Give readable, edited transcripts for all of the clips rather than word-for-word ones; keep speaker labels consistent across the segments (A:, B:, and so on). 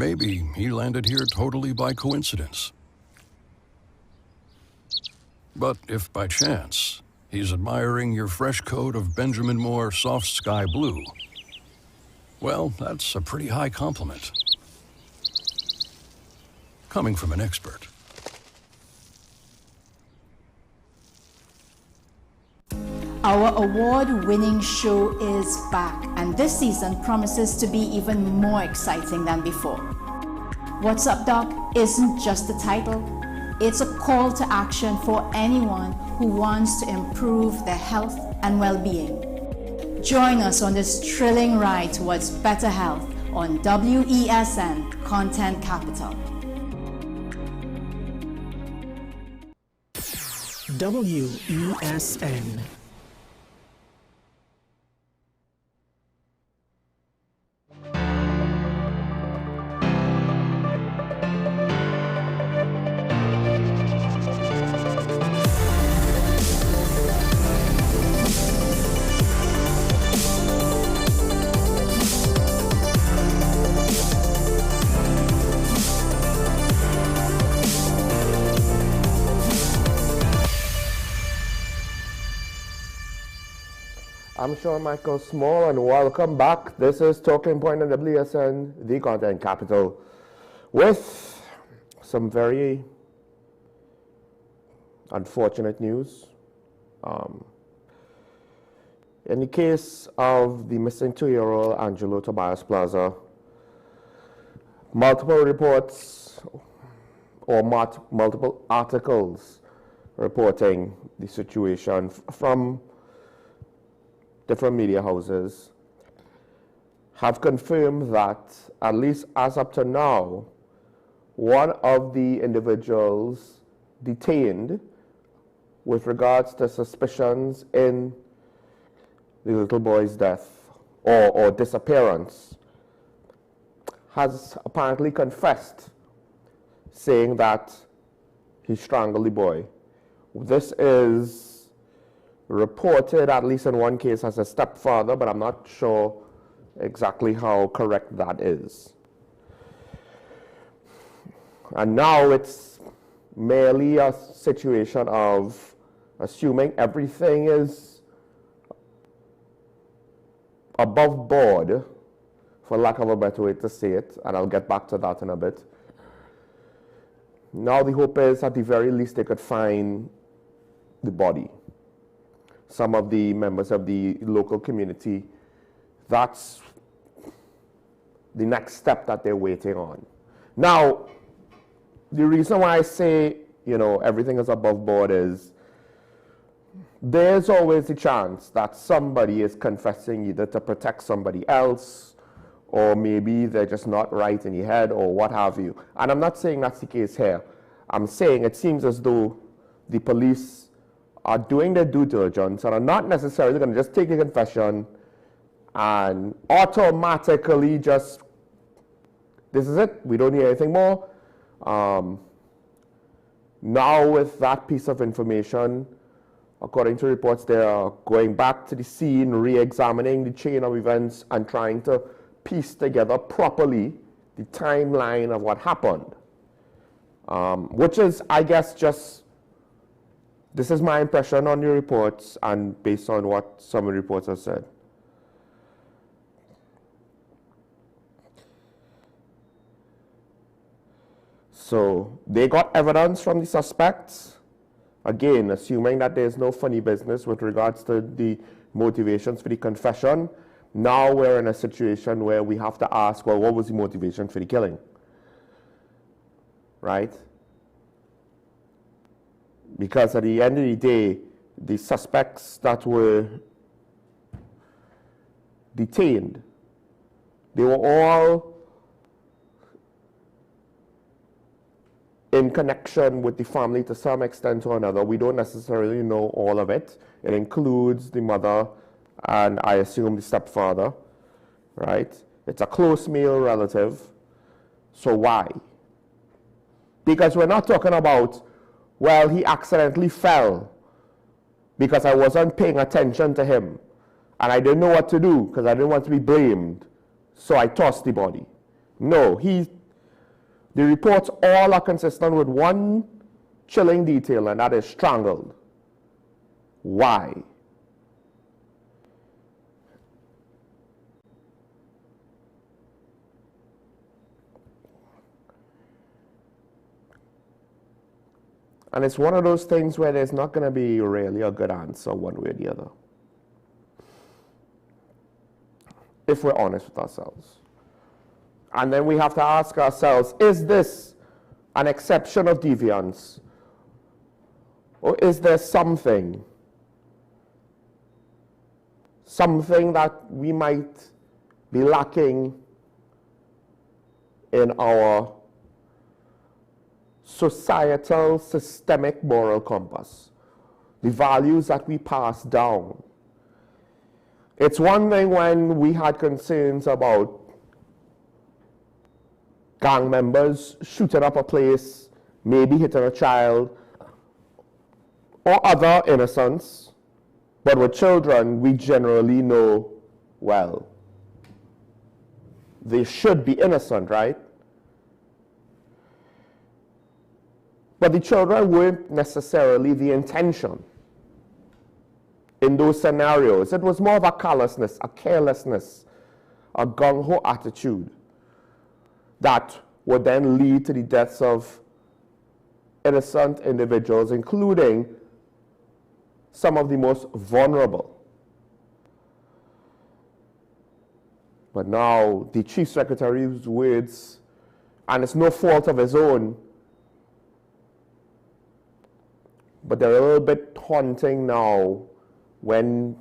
A: Maybe he landed here totally by coincidence. But if by chance he's admiring your fresh coat of Benjamin Moore soft sky blue, well, that's a pretty high compliment. Coming from an expert.
B: Our award-winning show is back, and this season promises to be even more exciting than before. What's Up, Doc isn't just a title, it's a call to action for anyone who wants to improve their health and well-being. Join us on this thrilling ride towards better health on WESN Content Capital.
C: WESN.
D: I'm Sean Michael Small, and welcome back. This is Talking Point on WSN, the Content Capital, with some very unfortunate news. In the case of the missing 2-year-old Angelo Tobias Plaza, multiple reports or multiple articles reporting the situation from different media houses have confirmed that, at least as up to now, one of the individuals detained with regards to suspicions in the little boy's death or disappearance has apparently confessed, saying that he strangled the boy. This is reported, at least in one case, as a stepfather, but I'm not sure exactly how correct that is. And now it's merely a situation of assuming everything is above board, for lack of a better way to say it, and I'll get back to that in a bit. Now the hope is, at the very least, they could find the body. Some of the members of the local community, that's the next step that they're waiting on. Now, the reason why I say, everything is above board is there's always a chance that somebody is confessing either to protect somebody else, or maybe they're just not right in the head, or what have you. And I'm not saying that's the case here. I'm saying it seems as though the police are doing their due diligence and are not necessarily going to just take the confession and automatically just, this is it, we don't need anything more. Now with that piece of information, according to reports, they are going back to the scene, re-examining the chain of events and trying to piece together properly the timeline of what happened. Which is, I guess, this is my impression on your reports and based on what some of the reports have said. So they got evidence from the suspects, again, assuming that there's no funny business with regards to the motivations for the confession. Now we're in a situation where we have to ask, well, what was the motivation for the killing? Right? Because at the end of the day, the suspects that were detained, they were all in connection with the family to some extent or another. We don't necessarily know all of it. It includes the mother and, I assume, the stepfather, right? It's a close male relative. So why? Because we're not talking about, well, he accidentally fell because I wasn't paying attention to him and I didn't know what to do because I didn't want to be blamed, so I tossed the body. No, he The reports all are consistent with one chilling detail, and that is strangled. Why? And it's one of those things where there's not going to be really a good answer one way or the other, if we're honest with ourselves. And then we have to ask ourselves, is this an exception of deviance? Or is there something that we might be lacking in our societal, systemic moral compass, the values that we pass down? It's one thing when we had concerns about gang members shooting up a place, maybe hitting a child, or other innocents, but with children, we generally know, well, they should be innocent, right? But the children weren't necessarily the intention in those scenarios. It was more of a callousness, a carelessness, a gung-ho attitude that would then lead to the deaths of innocent individuals, including some of the most vulnerable. But now the Chief Secretary's words, and it's no fault of his own, but they're a little bit haunting now when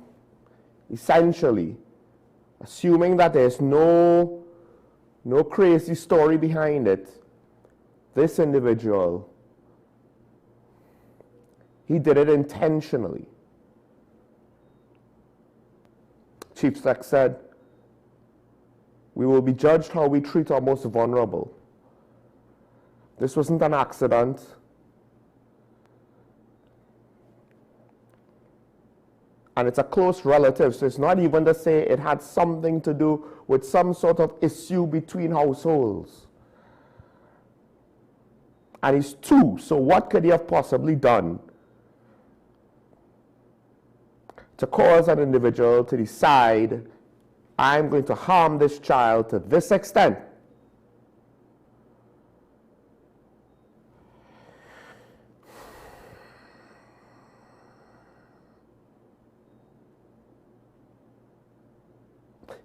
D: essentially, assuming that there's no crazy story behind it, this individual, he did it intentionally. Chief Sec said, "We will be judged how we treat our most vulnerable." This wasn't an accident. And it's a close relative, so it's not even to say it had something to do with some sort of issue between households. And he's two, so what could he have possibly done to cause an individual to decide, I'm going to harm this child to this extent?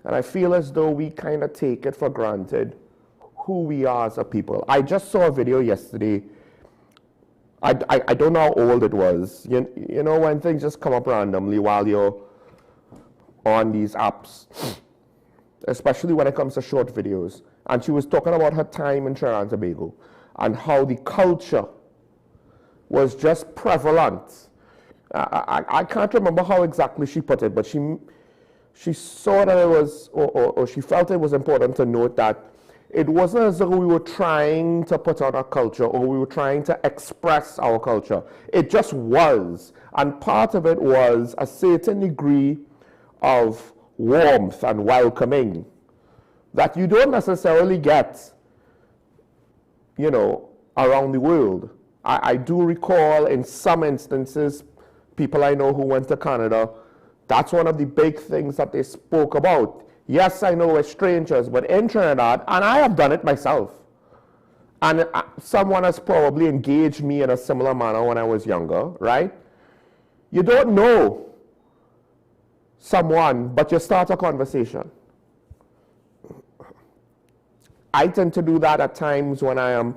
D: And I feel as though we kind of take it for granted who we are as a people. I just saw a video yesterday. I don't know how old it was. You know when things just come up randomly while you're on these apps, especially when it comes to short videos. And she was talking about her time in Trinidad and Tobago and how the culture was just prevalent. I can't remember how exactly she put it, but she saw that it was, or she felt it was important to note that it wasn't as though we were trying to put on our culture or we were trying to express our culture. It just was. And part of it was a certain degree of warmth and welcoming that you don't necessarily get, around the world. I do recall in some instances, people I know who went to Canada, that's one of the big things that they spoke about. Yes, I know we're strangers, but in Trinidad, and I have done it myself, and someone has probably engaged me in a similar manner when I was younger, right? You don't know someone, but you start a conversation. I tend to do that at times when I am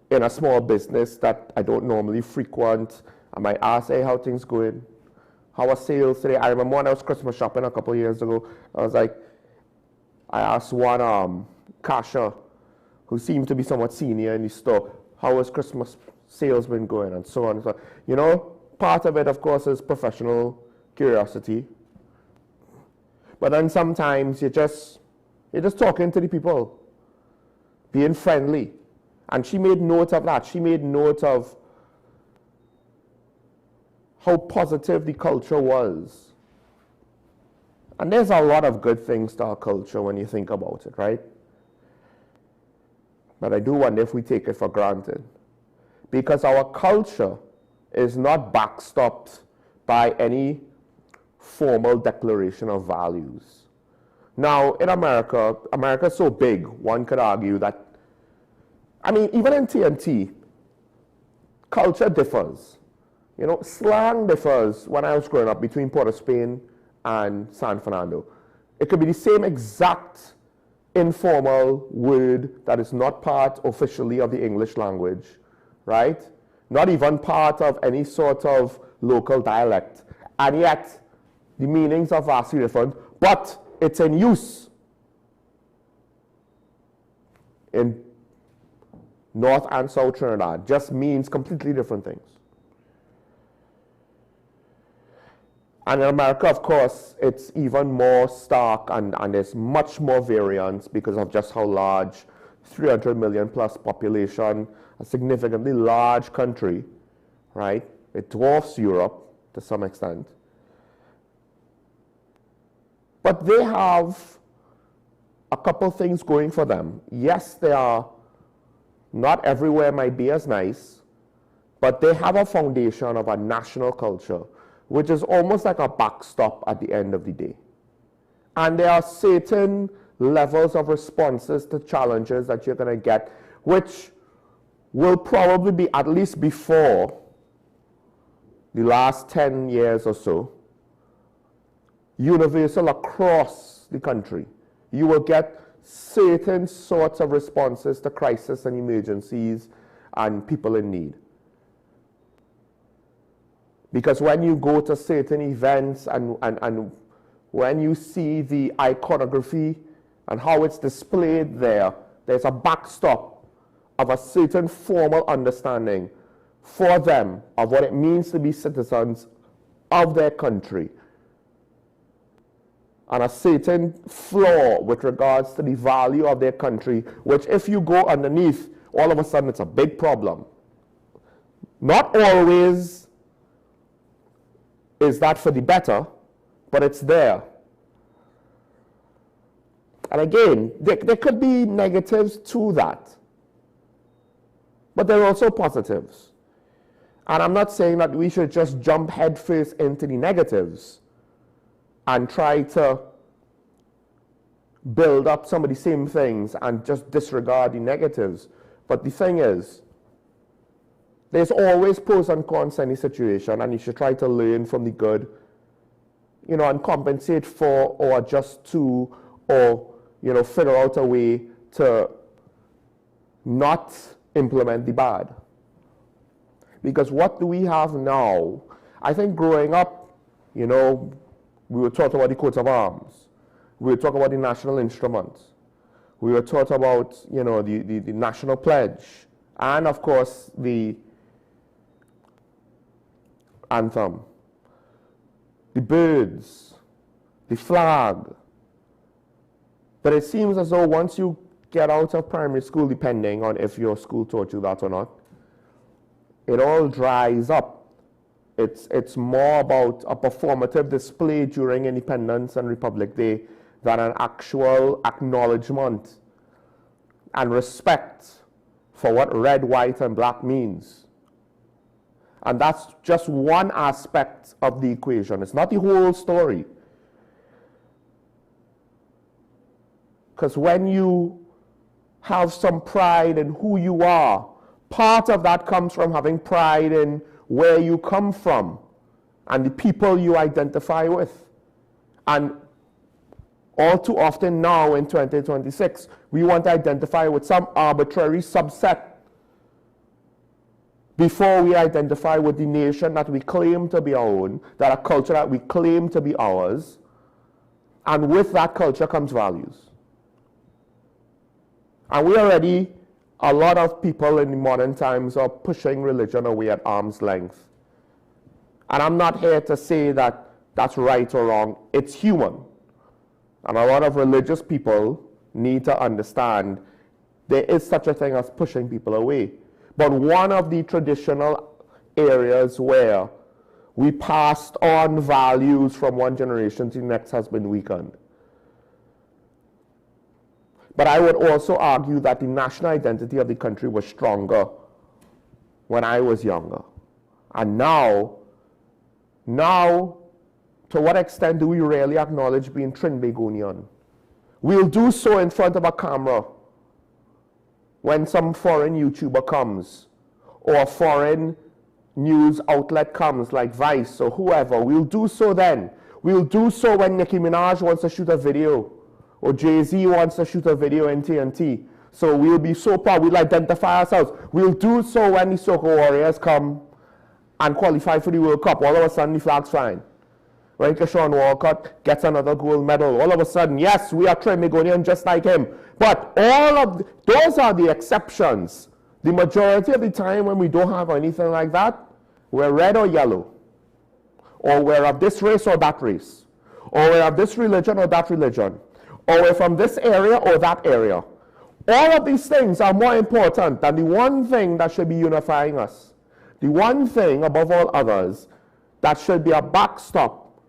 D: in a small business that I don't normally frequent. I might ask, hey, how things going? How are sales today? I remember when I was Christmas shopping a couple of years ago, I asked one cashier who seemed to be somewhat senior in the store, how has Christmas sales been going, and so on and so on. Part of it, of course, is professional curiosity. But then sometimes you're just talking to the people, being friendly. And she made note of that. She made note of how positive the culture was. And there's a lot of good things to our culture when you think about it, right? But I do wonder if we take it for granted. Because our culture is not backstopped by any formal declaration of values. Now, in America, America's so big, one could argue that, I mean, even in TNT, culture differs. You know, slang differs when I was growing up between Port of Spain and San Fernando. It could be the same exact informal word that is not part officially of the English language, right? Not even part of any sort of local dialect. And yet, the meanings are vastly different, but it's in use in North and South Trinidad. Just means completely different things. And in America, of course, it's even more stark and there's much more variance because of just how large, 300 million plus population, a significantly large country, right? It dwarfs Europe to some extent. But they have a couple things going for them. Yes, they are not everywhere might be as nice, but they have a foundation of a national culture, which is almost like a backstop at the end of the day. And there are certain levels of responses to challenges that you're going to get, which will probably be, at least before the last 10 years or so, universal across the country. You will get certain sorts of responses to crisis and emergencies and people in need. Because when you go to certain events and when you see the iconography and how it's displayed there, there's a backstop of a certain formal understanding for them of what it means to be citizens of their country. And a certain flaw with regards to the value of their country, which if you go underneath, all of a sudden it's a big problem. Not always is that for the better, but it's there. And again, there could be negatives to that, but there are also positives. And I'm not saying that we should just jump headfirst into the negatives and try to build up some of the same things and just disregard the negatives. But the thing is, there's always pros and cons in any situation, and you should try to learn from the good, you know, and compensate for or adjust to or, you know, figure out a way to not implement the bad. Because what do we have now? I think growing up, you know, we were taught about the coat of arms. We were taught about the national instruments. We were taught about, you know, the national pledge. And of course, the anthem. The birds. The flag. But it seems as though once you get out of primary school, depending on if your school taught you that or not, it all dries up. It's more about a performative display during Independence and Republic Day than an actual acknowledgement and respect for what red, white, and black means. And that's just one aspect of the equation. It's not the whole story. Because when you have some pride in who you are, part of that comes from having pride in where you come from and the people you identify with. And all too often now in 2026, we want to identify with some arbitrary subset before we identify with the nation that we claim to be our own, that a culture that we claim to be ours, and with that culture comes values. And we already, a lot of people in the modern times are pushing religion away at arm's length. And I'm not here to say that that's right or wrong. It's human. And a lot of religious people need to understand there is such a thing as pushing people away. But one of the traditional areas where we passed on values from one generation to the next has been weakened. But I would also argue that the national identity of the country was stronger when I was younger. And now, to what extent do we really acknowledge being Trinbagonian? We'll do so in front of a camera when some foreign YouTuber comes, or a foreign news outlet comes, like Vice or whoever. We'll do so then. We'll do so when Nicki Minaj wants to shoot a video, or Jay-Z wants to shoot a video in TNT. So we'll be so proud, we'll identify ourselves. We'll do so when the Soccer Warriors come and qualify for the World Cup. All of a sudden, the flag's flying. When Keshawn Walcott gets another gold medal, all of a sudden, yes, we are Trinbagonian just like him. But those are the exceptions. The majority of the time when we don't have anything like that, we're red or yellow, or we're of this race or that race, or we're of this religion or that religion, or we're from this area or that area. All of these things are more important than the one thing that should be unifying us. The one thing above all others that should be a backstop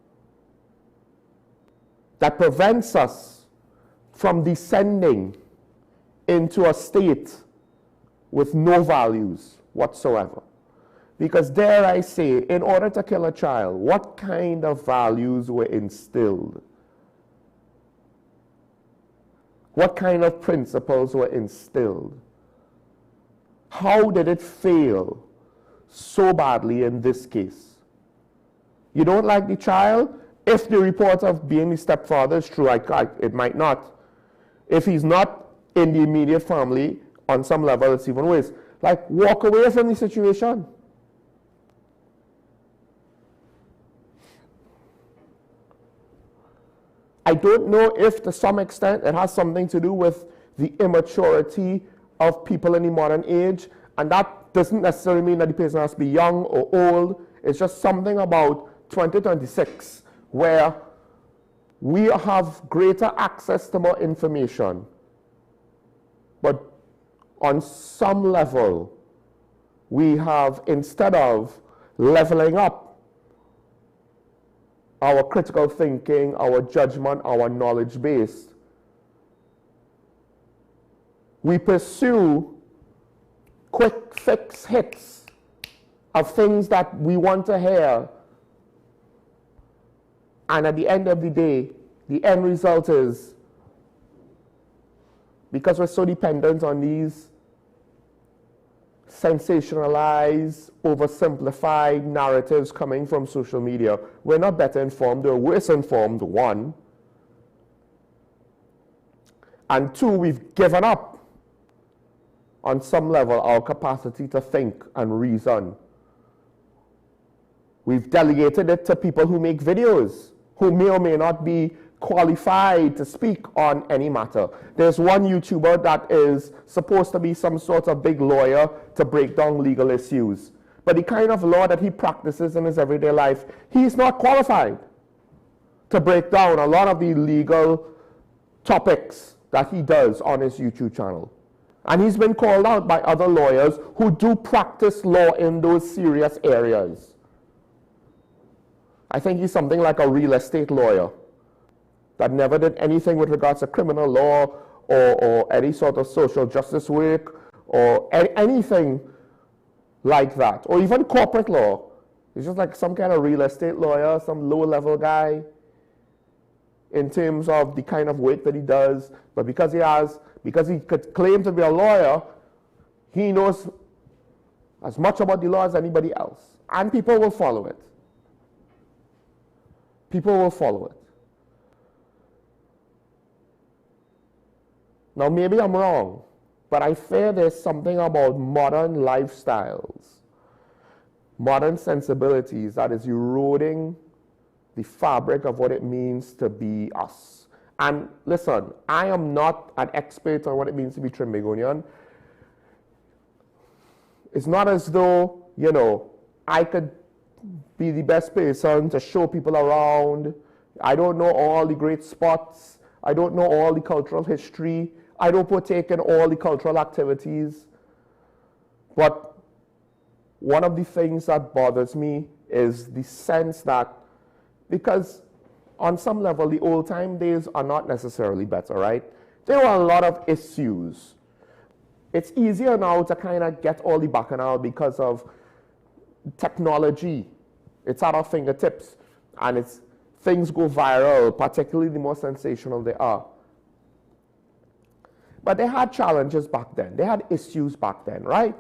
D: that prevents us from descending into a state with no values whatsoever. Because dare I say, in order to kill a child, what kind of values were instilled? What kind of principles were instilled? How did it fail so badly in this case? You don't like the child? If the report of being the stepfather is true, it might not. If he's not in the immediate family, on some level, it's even worse. Like, walk away from the situation. I don't know if to some extent it has something to do with the immaturity of people in the modern age, and that doesn't necessarily mean that the person has to be young or old. It's just something about 2026 where we have greater access to more information, but on some level we have, instead of leveling up our critical thinking, our judgment, our knowledge base, we pursue quick fix hits of things that we want to hear. And at the end of the day, the end result is, because we're so dependent on these sensationalized, oversimplified narratives coming from social media, we're not better informed, we're worse informed, one. And two, we've given up, on some level, our capacity to think and reason. We've delegated it to people who make videos, who may or may not be qualified to speak on any matter. There's one YouTuber that is supposed to be some sort of big lawyer to break down legal issues. But the kind of law that he practices in his everyday life, he's not qualified to break down a lot of the legal topics that he does on his YouTube channel. And he's been called out by other lawyers who do practice law in those serious areas. I think he's something like a real estate lawyer that never did anything with regards to criminal law or any sort of social justice work or anything like that, or even corporate law. He's just like some kind of real estate lawyer, some low-level guy in terms of the kind of work that he does. But because he could claim to be a lawyer, he knows as much about the law as anybody else. And people will follow it. People will follow it. Now, maybe I'm wrong, but I fear there's something about modern lifestyles, modern sensibilities that is eroding the fabric of what it means to be us. And listen, I am not an expert on what it means to be Trinbagonian. It's not as though, I could be the best person to show people around. I don't know all the great spots. I don't know all the cultural history. I don't partake in all the cultural activities. But one of the things that bothers me is the sense that, because on some level, the old time days are not necessarily better, right? There were a lot of issues. It's easier now to kind of get all the bacchanal because of technology. It's at our fingertips, and things go viral, particularly the more sensational they are. But they had challenges back then. They had issues back then, right?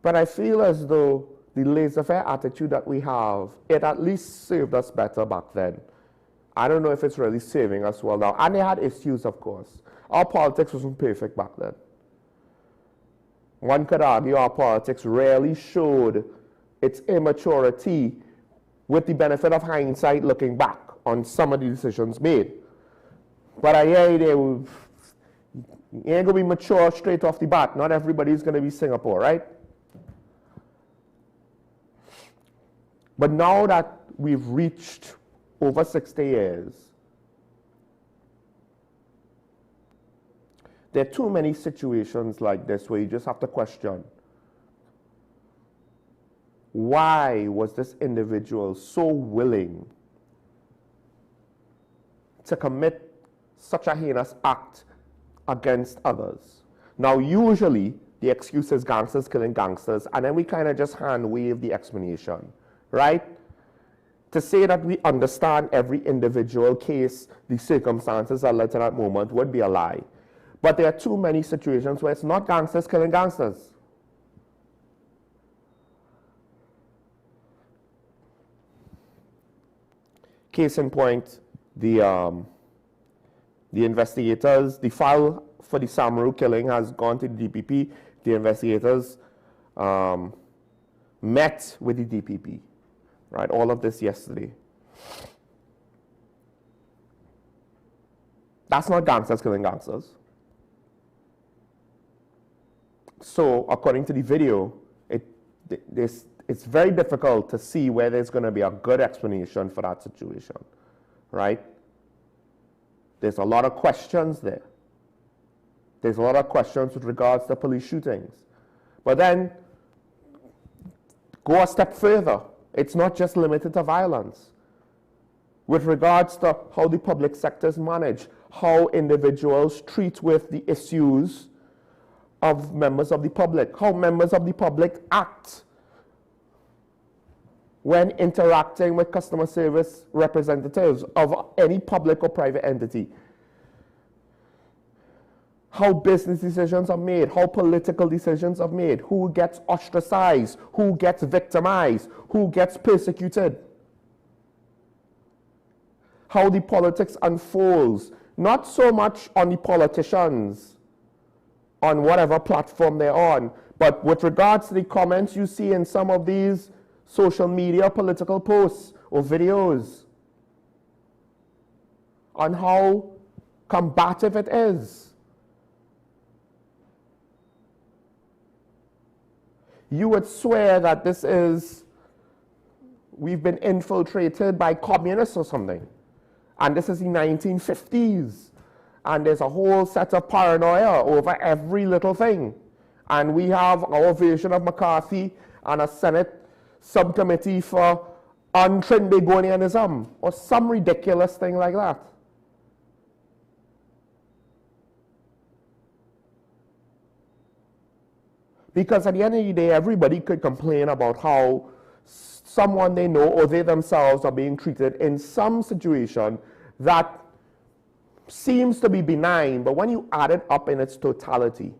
D: But I feel as though the laissez-faire attitude that we have, it at least served us better back then. I don't know if it's really serving us well now. And they had issues, of course. Our politics wasn't perfect back then. One could argue our politics rarely showed its immaturity with the benefit of hindsight looking back on some of the decisions made. But I hear you ain't going to be mature straight off the bat. Not everybody's going to be Singapore, right? But now that we've reached over 60 years, there are too many situations like this where you just have to question, why was this individual so willing to commit such a heinous act against others? Now, usually, the excuse is gangsters killing gangsters, and then we kind of just hand-wave the explanation, right? To say that we understand every individual case, the circumstances that led to that moment would be a lie. But there are too many situations where it's not gangsters killing gangsters. Case in point, the investigators, the file for the Samaru killing has gone to the DPP. The investigators met with the DPP, right? All of this yesterday. That's not gangsters killing gangsters. So, according to the video, it's very difficult to see where there's going to be a good explanation for that situation, right? There's a lot of questions there. There's a lot of questions with regards to police shootings. But then, go a step further. It's not just limited to violence. With regards to how the public sector is managed, how individuals treat with the issues of members of the public, how members of the public act when interacting with customer service representatives of any public or private entity. How business decisions are made, how political decisions are made, who gets ostracized, who gets victimized, who gets persecuted. How the politics unfolds, not so much on the politicians, on whatever platform they're on, but with regards to the comments you see in some of these social media political posts or videos on how combative it is. You would swear that we've been infiltrated by communists or something. And this is the 1950s. And there's a whole set of paranoia over every little thing. And we have our version of McCarthy and a Senate subcommittee for un-Trinbagonianism or some ridiculous thing like that. Because at the end of the day, everybody could complain about how someone they know or they themselves are being treated in some situation that seems to be benign, but when you add it up in its totality,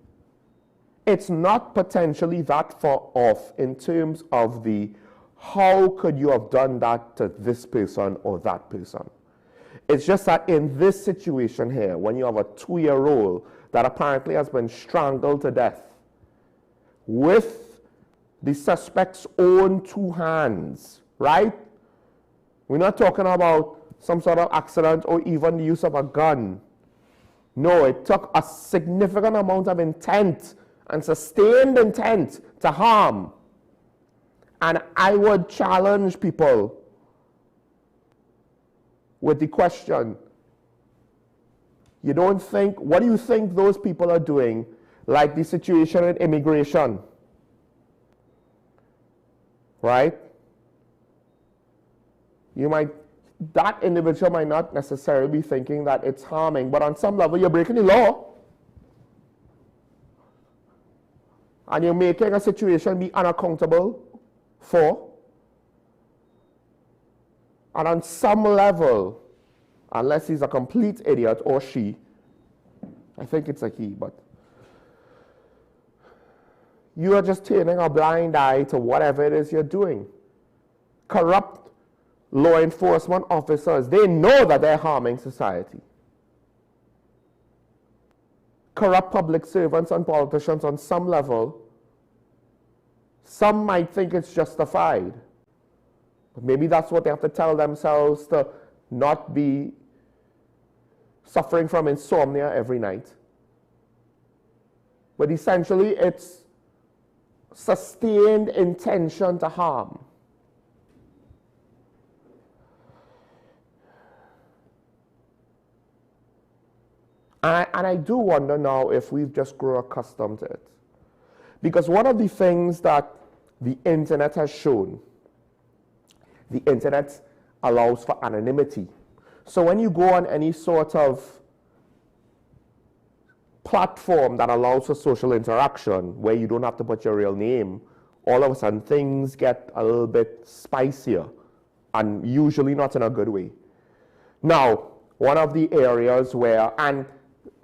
D: it's not potentially that far off in terms of the how could you have done that to this person or that person. It's just that in this situation here, when you have a 2-year-old that apparently has been strangled to death with the suspect's own 2 hands, right? We're not talking about some sort of accident or even the use of a gun. No, it took a significant amount of intent and sustained intent to harm. And I would challenge people with the question, what do you think those people are doing, like the situation in immigration? Right? You might that individual might not necessarily be thinking that it's harming, but on some level you're breaking the law. And you're making a situation be unaccountable for. And on some level, unless he's a complete idiot or she, I think it's a he, but you are just turning a blind eye to whatever it is you're doing. Corrupt law enforcement officers, they know that they're harming society. Corrupt public servants and politicians on some level, some might think it's justified. But maybe that's what they have to tell themselves to not be suffering from insomnia every night. But essentially, it's sustained intention to harm. And I do wonder now if we've just grown accustomed to it. Because one of the things that the internet has shown, the internet allows for anonymity. So when you go on any sort of platform that allows for social interaction, where you don't have to put your real name, all of a sudden things get a little bit spicier, and usually not in a good way. Now, one of the areas where, and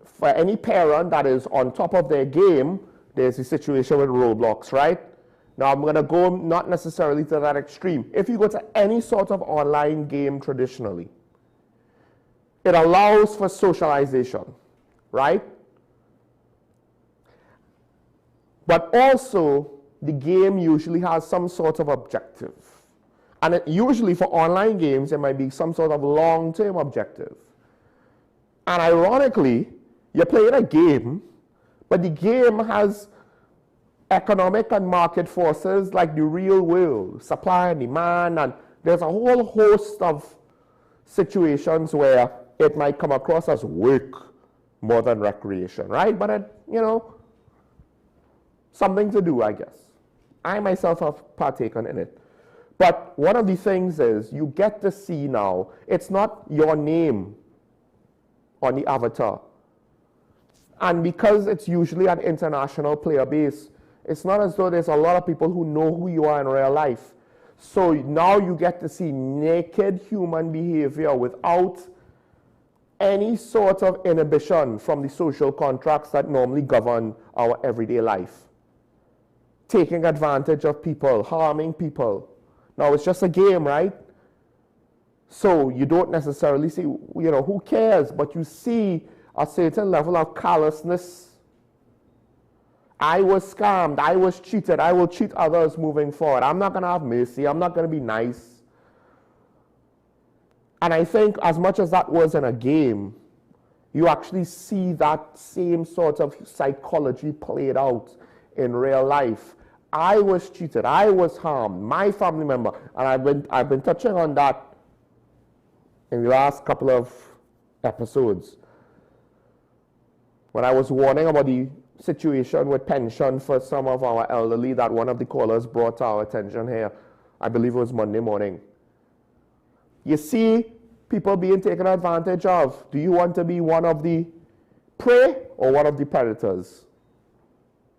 D: for any parent that is on top of their game, there's a situation with Roblox, right? Now I'm going to go not necessarily to that extreme. If you go to any sort of online game traditionally, it allows for socialization, right? But also, the game usually has some sort of objective. And it, usually for online games, there might be some sort of long-term objective. And ironically, you're playing a game, but the game has economic and market forces like the real world, supply and demand, and there's a whole host of situations where it might come across as work more than recreation, right? But it, you know, something to do, I guess. I myself have partaken in it. But one of the things is you get to see now, it's not your name on the avatar. And because it's usually an international player base, it's not as though there's a lot of people who know who you are in real life. So now you get to see naked human behavior without any sort of inhibition from the social contracts that normally govern our everyday life. Taking advantage of people, harming people. Now it's just a game, right? So you don't necessarily see, you know, who cares? But you see a certain level of callousness. I was scammed, I was cheated, I will cheat others moving forward. I'm not going to have mercy, I'm not going to be nice. And I think as much as that was in a game, you actually see that same sort of psychology played out in real life. I was cheated, I was harmed, my family member, and I've been touching on that in the last couple of episodes. When I was warning about the situation with pension for some of our elderly that one of the callers brought to our attention here, I believe it was Monday morning. You see people being taken advantage of. Do you want to be one of the prey or one of the predators?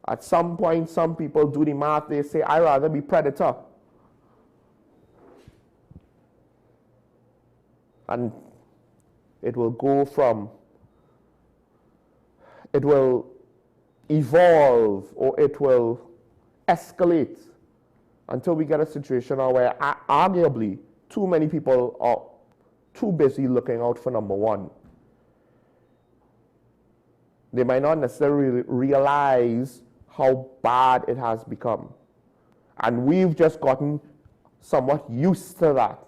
D: At some point, some people do the math, they say, I'd rather be predator. And it will go from, it will evolve or it will escalate until we get a situation where arguably too many people are too busy looking out for number one. They might not necessarily realize how bad it has become. And we've just gotten somewhat used to that.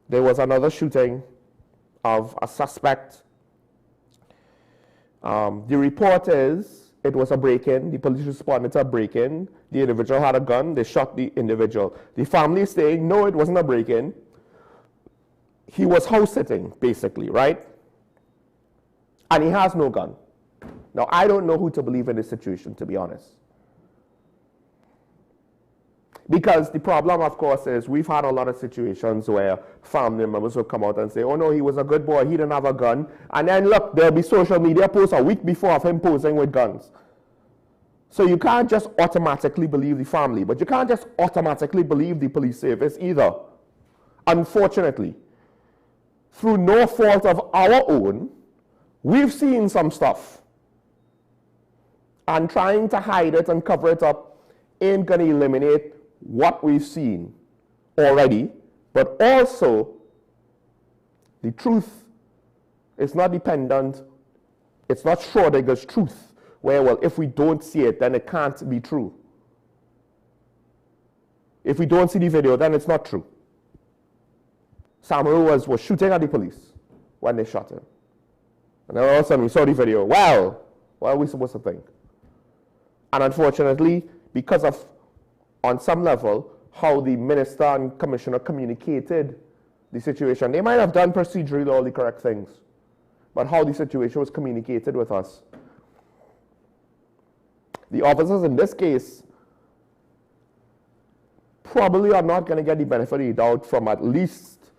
D: There was another shooting of a suspect. The report is it was a break-in. The police responded to a break-in. The individual had a gun. They shot the individual. The family is saying, no, it wasn't a break-in. He was house-sitting, basically, right? And he has no gun. Now, I don't know who to believe in this situation, to be honest. Because the problem, of course, is we've had a lot of situations where family members will come out and say, oh no, he was a good boy, he didn't have a gun. And then look, there'll be social media posts a week before of him posing with guns. So you can't just automatically believe the family, but you can't just automatically believe the police service either. Unfortunately, through no fault of our own, we've seen some stuff. And trying to hide it and cover it up ain't going to eliminate what we've seen already, but also the truth is not dependent, it's not Schrodinger's truth, where, well, if we don't see it, then it can't be true. If we don't see the video, then it's not true. Samuel was shooting at the police when they shot him. And then all of a sudden we saw the video. Well, what are we supposed to think? And unfortunately, because of, on some level, how the minister and commissioner communicated the situation, they might have done procedurally all the correct things, but how the situation was communicated with us. The officers in this case probably are not going to get the benefit of the doubt from at least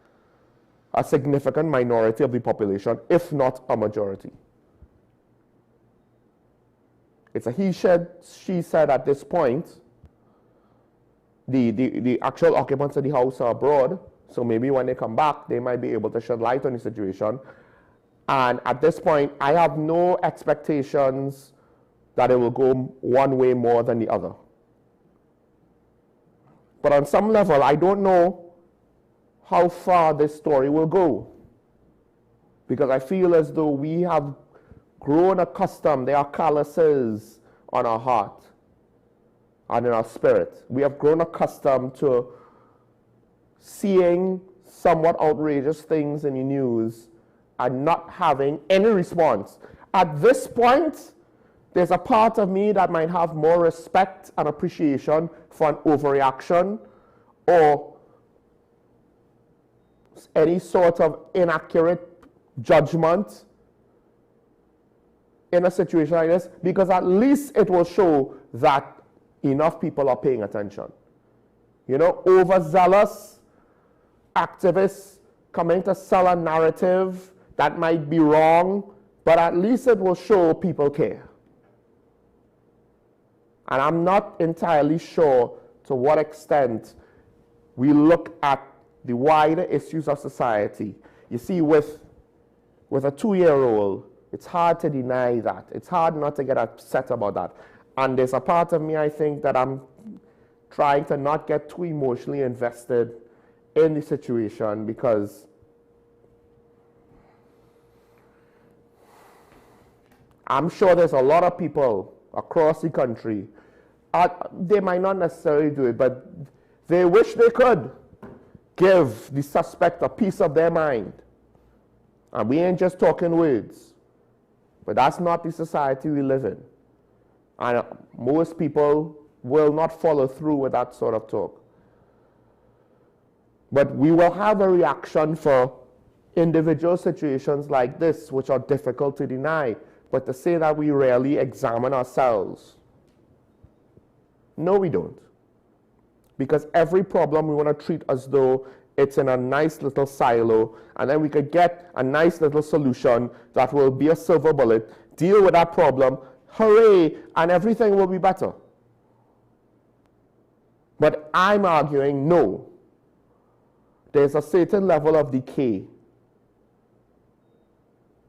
D: a significant minority of the population, if not a majority. It's a he said, she said at this point. The actual occupants of the house are abroad, so maybe when they come back, they might be able to shed light on the situation. And at this point, I have no expectations that it will go one way more than the other. But on some level, I don't know how far this story will go, because I feel as though we have grown accustomed, there are calluses on our heart and in our spirit. We have grown accustomed to seeing somewhat outrageous things in the news and not having any response. At this point, there's a part of me that might have more respect and appreciation for an overreaction or any sort of inaccurate judgment in a situation like this, because at least it will show that enough people are paying attention. You know, overzealous activists coming to sell a narrative that might be wrong, but at least it will show people care. And I'm not entirely sure to what extent we look at the wider issues of society. You see, with a 2-year-old, it's hard to deny that. It's hard not to get upset about that. And there's a part of me, I think, that I'm trying to not get too emotionally invested in the situation, because I'm sure there's a lot of people across the country, they might not necessarily do it, but they wish they could give the suspect a piece of their mind. And we ain't just talking words, but that's not the society we live in. And most people will not follow through with that sort of talk. But we will have a reaction for individual situations like this, which are difficult to deny. But to say that we rarely examine ourselves, no, we don't. Because every problem we want to treat as though it's in a nice little silo, and then we could get a nice little solution that will be a silver bullet, deal with that problem, hooray, and everything will be better. But I'm arguing, no. There's a certain level of decay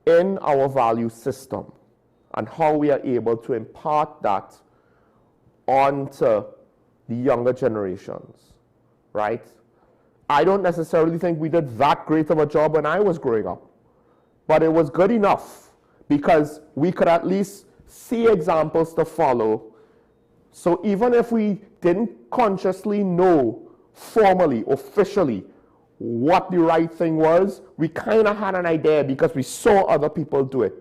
D: in our value system and how we are able to impart that onto the younger generations, right? I don't necessarily think we did that great of a job when I was growing up, but it was good enough because we could at least see examples to follow. So even if we didn't consciously know formally, officially, what the right thing was, we kind of had an idea because we saw other people do it.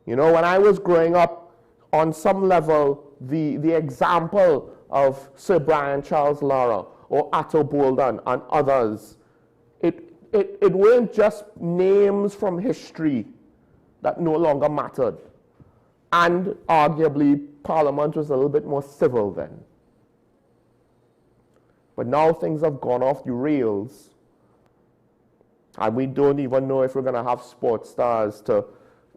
D: You know, when I was growing up, on some level, the example of Sir Brian Charles Lara or Atto Bolden and others, it weren't just names from history that no longer mattered. And arguably, Parliament was a little bit more civil then. But now things have gone off the rails, and we don't even know if we're going to have sports stars to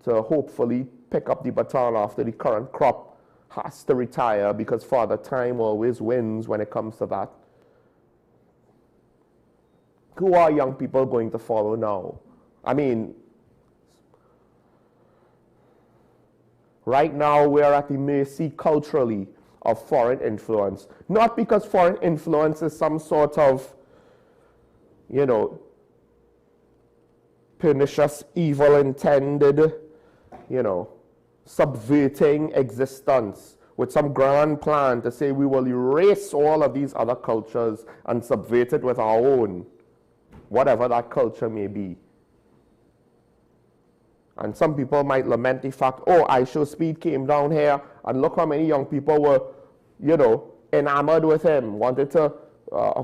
D: hopefully pick up the baton after the current crop has to retire, because Father Time always wins when it comes to that. Who are young people going to follow now? I mean, right now we're at the mercy culturally of foreign influence. Not because foreign influence is some sort of, you know, pernicious, evil intended, you know, subverting existence with some grand plan to say we will erase all of these other cultures and subvert it with our own, whatever that culture may be. And some people might lament the fact, oh, IShowSpeed came down here and look how many young people were, you know, enamored with him, wanted to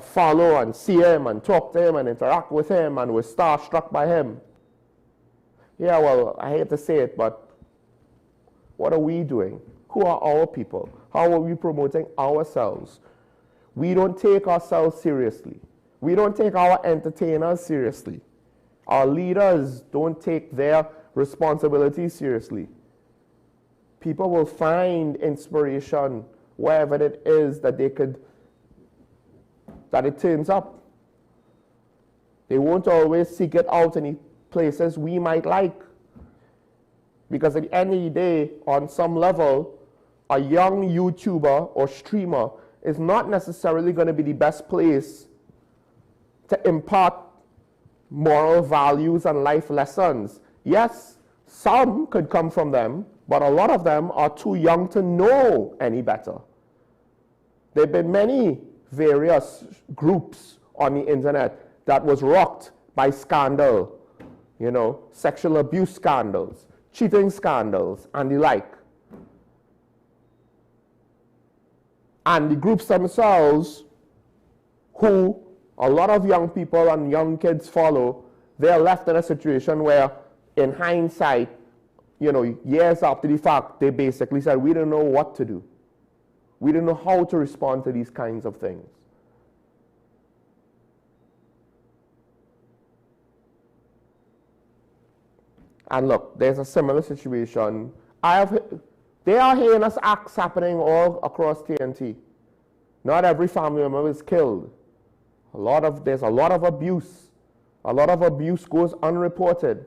D: follow and see him and talk to him and interact with him and were starstruck by him. Yeah, well, I hate to say it, but what are we doing? Who are our people? How are we promoting ourselves? We don't take ourselves seriously. We don't take our entertainers seriously. Our leaders don't take their responsibility seriously. People will find inspiration wherever it is that they could, that it turns up. They won't always seek it out in the places we might like. Because at the end of the day, on some level, a young YouTuber or streamer is not necessarily going to be the best place to impart moral values and life lessons. Yes, some could come from them, but a lot of them are too young to know any better. There have been many various groups on the internet that was rocked by scandal, you know, sexual abuse scandals, cheating scandals, and the like. And the groups themselves, who a lot of young people and young kids follow, they're left in a situation where, in hindsight, you know, years after the fact, they basically said, we don't know what to do. We don't know how to respond to these kinds of things. And look, there's a similar situation. There are heinous acts happening all across TNT. Not every family member is killed. There's a lot of abuse. A lot of abuse goes unreported.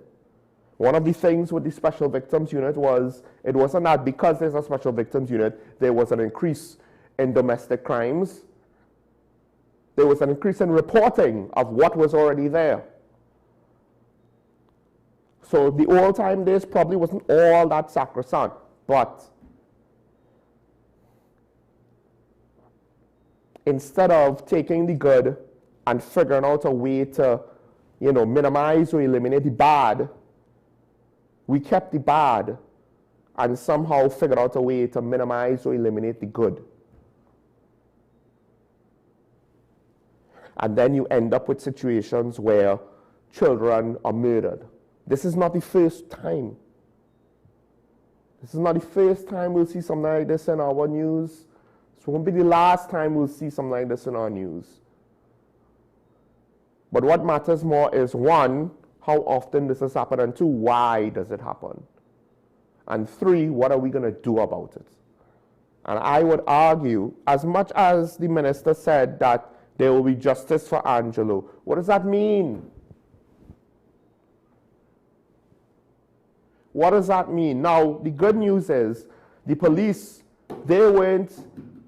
D: One of the things with the Special Victims Unit was, it wasn't that because there's a Special Victims Unit, there was an increase in domestic crimes. There was an increase in reporting of what was already there. So the old time days probably wasn't all that sacrosanct, but instead of taking the good and figuring out a way to, you know, minimize or eliminate the bad, we kept the bad and somehow figured out a way to minimize or eliminate the good. And then you end up with situations where children are murdered. This is not the first time. This is not the first time we'll see something like this in our news. This won't be the last time we'll see something like this in our news. But what matters more is, one, how often does this happen? And two, why does it happen? And three, what are we going to do about it? And I would argue, as much as the minister said that there will be justice for Angelo, what does that mean? What does that mean? Now, the good news is the police, they weren't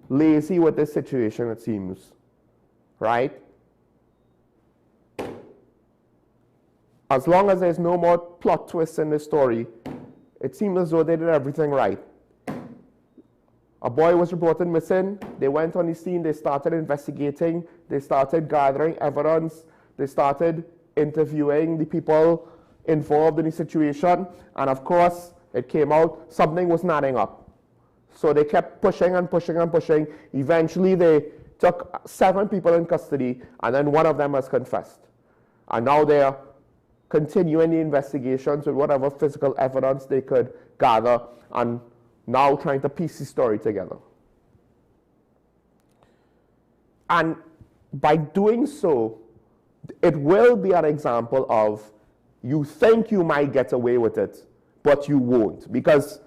D: lazy with this situation, it seems, right? As long as there's no more plot twists in the story, it seems as though they did everything right. A boy was reported missing. They went on the scene. They started investigating. They started gathering evidence. They started interviewing the people involved in the situation. And of course, it came out something was not adding up. So they kept pushing and pushing and pushing. Eventually, they took 7 people in custody, and then one of them has confessed. And now they're continuing the investigations with whatever physical evidence they could gather, and now trying to piece the story together. And by doing so, it will be an example of you think you might get away with it, but you won't. Because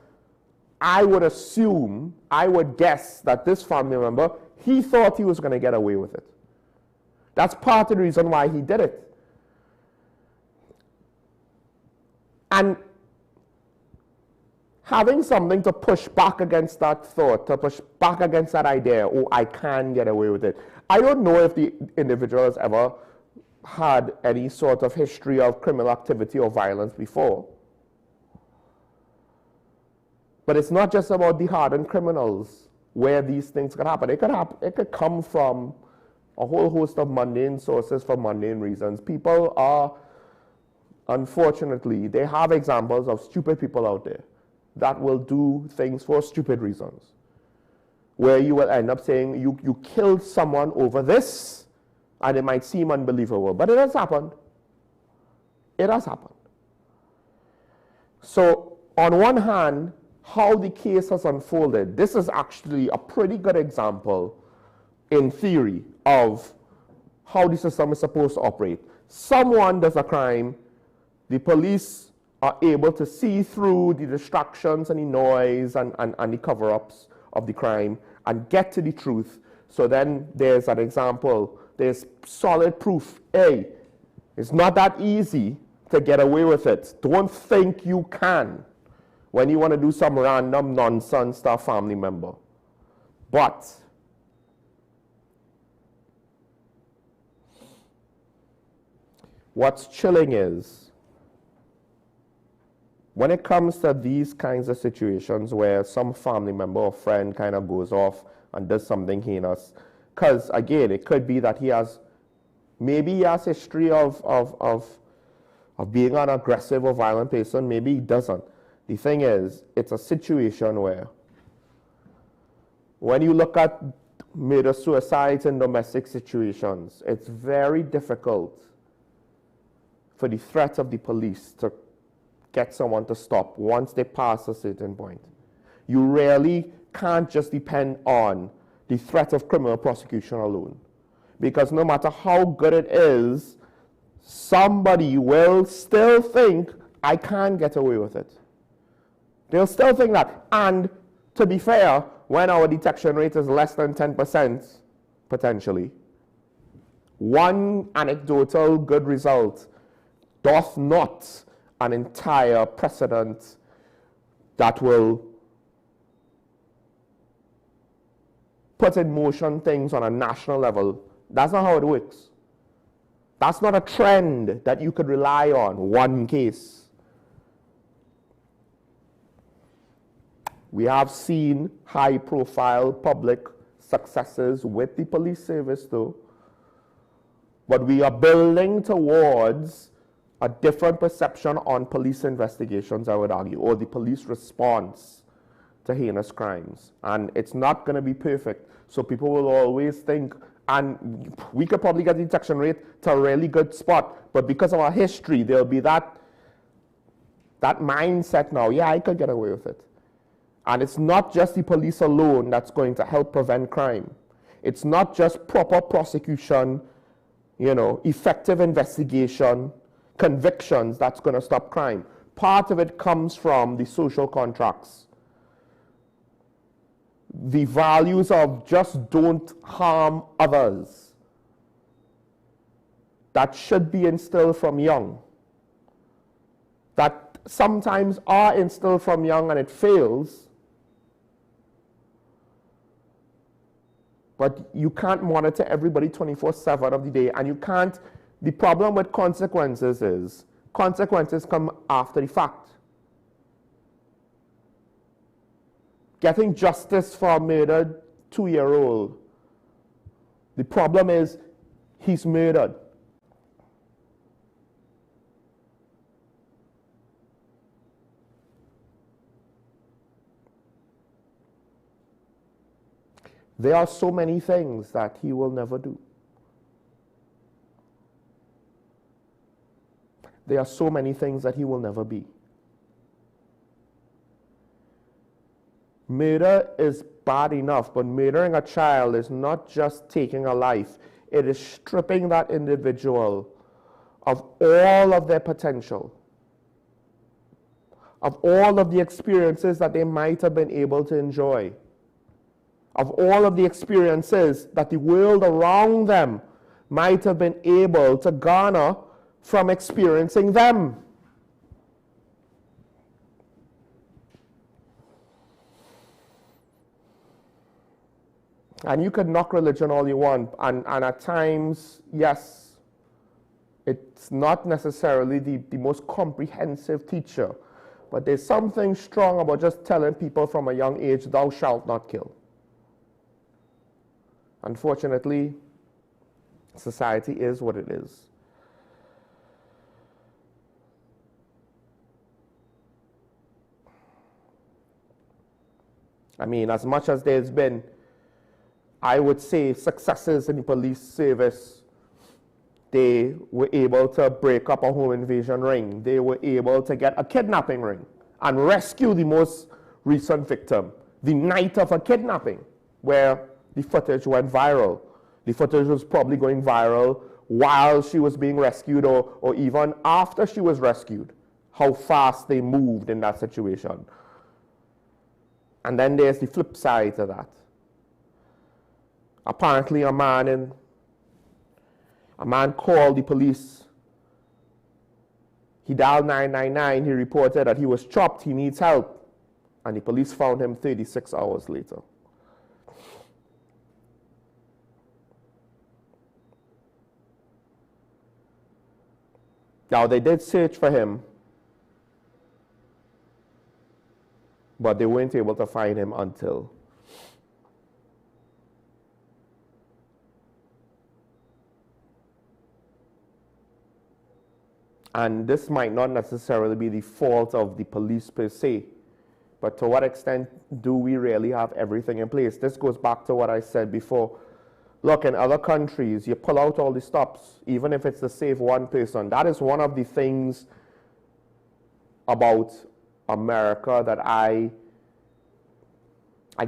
D: I would assume, I would guess that this family member, he thought he was going to get away with it. That's part of the reason why he did it. And having something to push back against that thought, to push back against that idea, oh, I can get away with it. I don't know if the individual has ever had any sort of history of criminal activity or violence before. But it's not just about the hardened criminals where these things could happen. It could come from a whole host of mundane sources for mundane reasons. People are, unfortunately, they have examples of stupid people out there that will do things for stupid reasons, where you will end up saying you killed someone over this, and it might seem unbelievable, but it has happened. It has happened. So on one hand, how the case has unfolded, this is actually a pretty good example in theory of how the system is supposed to operate. Someone does a crime, the police are able to see through the distractions and the noise and the cover-ups of the crime and get to the truth. So then there's an example, there's solid proof. Hey, it's not that easy to get away with it. Don't think you can when you want to do some random nonsense to a family member. But what's chilling is, when it comes to these kinds of situations where some family member or friend kind of goes off and does something heinous, because again, it could be that maybe he has history of being an aggressive or violent person, maybe he doesn't. The thing is, it's a situation where when you look at murder-suicides in domestic situations, it's very difficult for the threat of the police to get someone to stop once they pass a certain point. You really can't just depend on the threat of criminal prosecution alone. Because no matter how good it is, somebody will still think, I can't get away with it. They'll still think that. And to be fair, when our detection rate is less than 10%, potentially, one anecdotal good result doth not an entire precedent that will put in motion things on a national level. That's not how it works. That's not a trend that you could rely on, one case. We have seen high-profile public successes with the police service, though. But we are building towards a different perception on police investigations, I would argue, or the police response to heinous crimes. And it's not going to be perfect. So people will always think, and we could probably get the detection rate to a really good spot, but because of our history, there'll be that mindset now, yeah, I could get away with it. And it's not just the police alone that's going to help prevent crime. It's not just proper prosecution, effective investigation, convictions that's going to stop crime. Part of it comes from the social contracts. The values of just don't harm others that should be instilled from young, that sometimes are instilled from young and it fails. But you can't monitor everybody 24/7 of the day, and you can't. The problem with consequences is consequences come after the fact. Getting justice for a murdered 2-year-old, the problem is he's murdered. There are so many things that he will never do. There are so many things that he will never be. Murder is bad enough, but murdering a child is not just taking a life. it is stripping that individual of all of their potential, of all of the experiences that they might have been able to enjoy, of all of the experiences that the world around them might have been able to garner from experiencing them. And you can knock religion all you want, and at times, yes, it's not necessarily the most comprehensive teacher, but there's something strong about just telling people from a young age, thou shalt not kill. Unfortunately, society is what it is. I mean, as much as there's been, I would say, successes in the police service, they were able to break up a home invasion ring. They were able to get a kidnapping ring and rescue the most recent victim the night of a kidnapping, where the footage went viral. The footage was probably going viral while she was being rescued, or even after she was rescued, how fast they moved in that situation. And then there's the flip side to that. Apparently a man called the police. He dialed 999. He reported that he was chopped, he needs help. And the police found him 36 hours later. Now, they did search for him, but they weren't able to find him until and this might not necessarily be the fault of the police per se, but to what extent do we really have everything in place? This goes back to what I said before. Look, in other countries, you pull out all the stops, even if it's to save one person. That is one of the things about America that I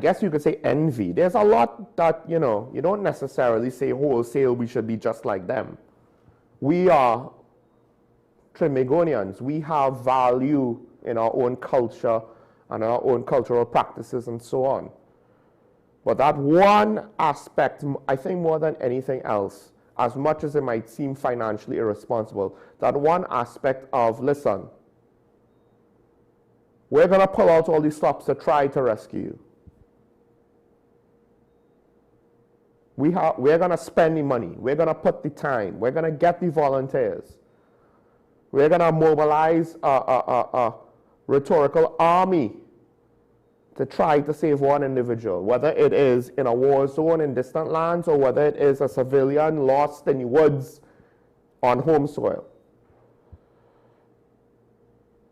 D: guess you could say envy. There's a lot that, you don't necessarily say wholesale we should be just like them. We are Trinbagonians. We have value in our own culture and our own cultural practices and so on. But that one aspect, I think more than anything else, as much as it might seem financially irresponsible, that one aspect of, listen, we're going to pull out all these stops to try to rescue you. We're going to spend the money. We're going to put the time. We're going to get the volunteers. We're going to mobilize a rhetorical army to try to save one individual, whether it is in a war zone in distant lands or whether it is a civilian lost in the woods on home soil.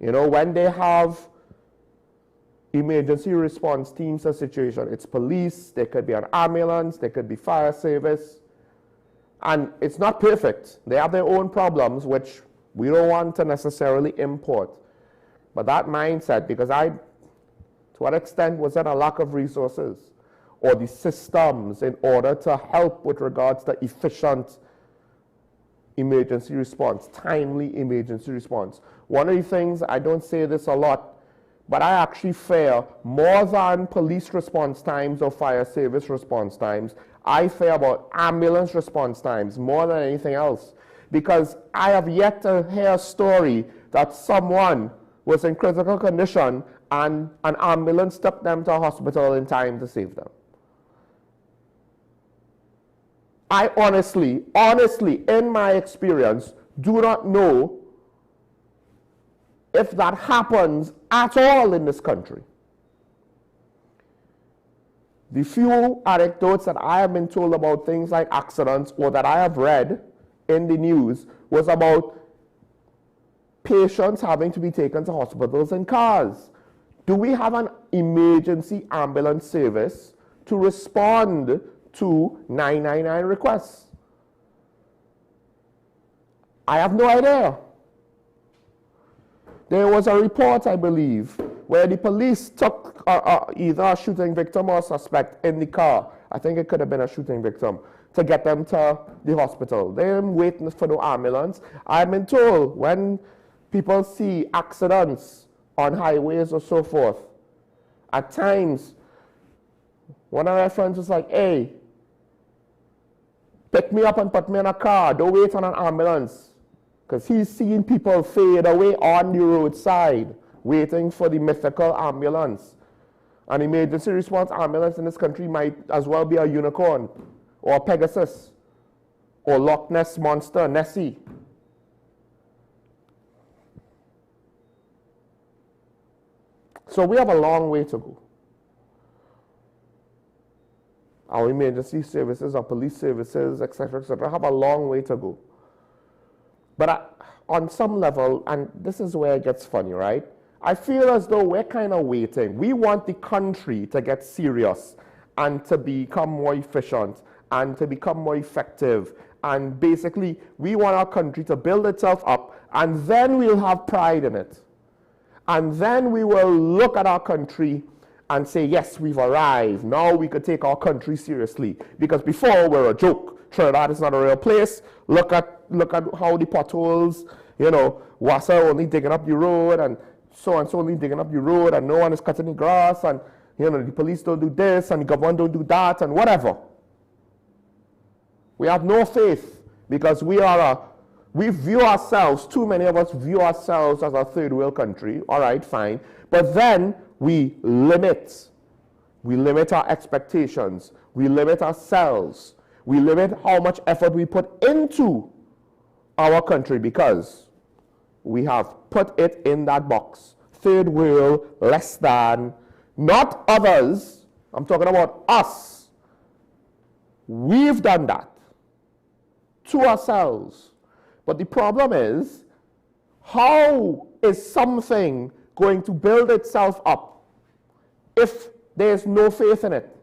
D: When they have emergency response teams to situation, it's police, there could be an ambulance, there could be fire service, and it's not perfect. They have their own problems, which we don't want to necessarily import. But that mindset, because to what extent was that a lack of resources or the systems in order to help with regards to efficient emergency response, timely emergency response? One of the things, I don't say this a lot, but I actually fear more than police response times or fire service response times, I fear about ambulance response times more than anything else. Because I have yet to hear a story that someone was in critical condition and an ambulance took them to a hospital in time to save them. I honestly, in my experience, do not know if that happens at all in this country. The few anecdotes that I have been told about things like accidents or that I have read in the news was about patients having to be taken to hospitals in cars. Do we have an emergency ambulance service to respond to 999 requests? I have no idea. There was a report, I believe, where the police took either a shooting victim or a suspect in the car, I think it could have been a shooting victim, to get them to the hospital. They're waiting for no ambulance. I've been told when people see accidents on highways or so forth, at times, one of my friends was like, hey, pick me up and put me in a car. Don't wait on an ambulance. Because he's seeing people fade away on the roadside, waiting for the mythical ambulance. An emergency response ambulance in this country might as well be a unicorn, or a Pegasus, or Loch Ness Monster, Nessie. So we have a long way to go. Our emergency services, our police services, etc., have a long way to go. But on some level, and this is where it gets funny, right? I feel as though we're kind of waiting. We want the country to get serious and to become more efficient and to become more effective. And basically, we want our country to build itself up, and then we'll have pride in it. And then we will look at our country and say, yes, we've arrived. Now we could take our country seriously. Because before, we're a joke. Trinidad is not a real place. Look at how the potholes, Wassa only digging up the road, and so only digging up the road, and no one is cutting the grass, and the police don't do this, and the government don't do that, and whatever. We have no faith because we view ourselves, too many of us view ourselves as a third world country. All right, fine. But then we limit our expectations. We limit ourselves. We limit how much effort we put into our country because we have put it in that box. Third world, less than, not others. I'm talking about us. We've done that to ourselves. But the problem is, how is something going to build itself up if there's no faith in it?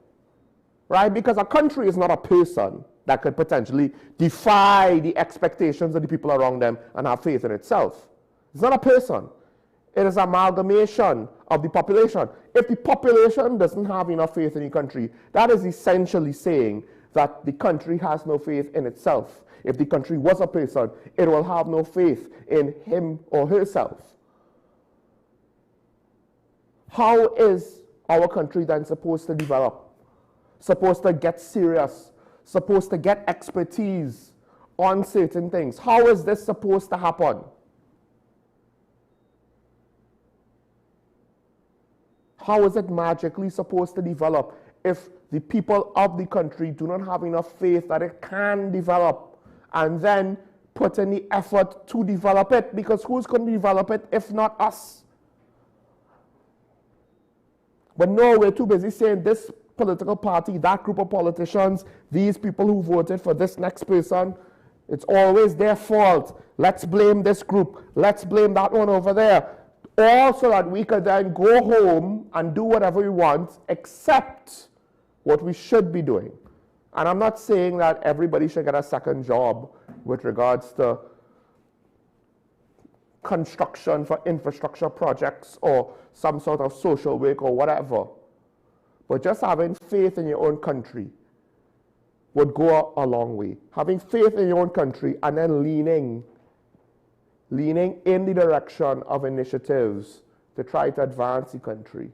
D: Right? Because a country is not a person that could potentially defy the expectations of the people around them and have faith in itself. It's not a person. It is an amalgamation of the population. If the population doesn't have enough faith in the country, that is essentially saying that the country has no faith in itself. If the country was a person, it will have no faith in him or herself. How is our country then supposed to develop? Supposed to get serious? Supposed to get expertise on certain things? How is this supposed to happen? How is it magically supposed to develop if the people of the country do not have enough faith that it can develop and then put in the effort to develop it? Because who's going to develop it if not us? But no, we're too busy saying this political party, that group of politicians, these people who voted for this next person, it's always their fault. Let's blame this group. Let's blame that one over there. All so that we could then go home and do whatever we want except what we should be doing. And I'm not saying that everybody should get a second job with regards to construction for infrastructure projects or some sort of social work or whatever. But just having faith in your own country would go a long way. Having faith in your own country and then leaning in the direction of initiatives to try to advance the country.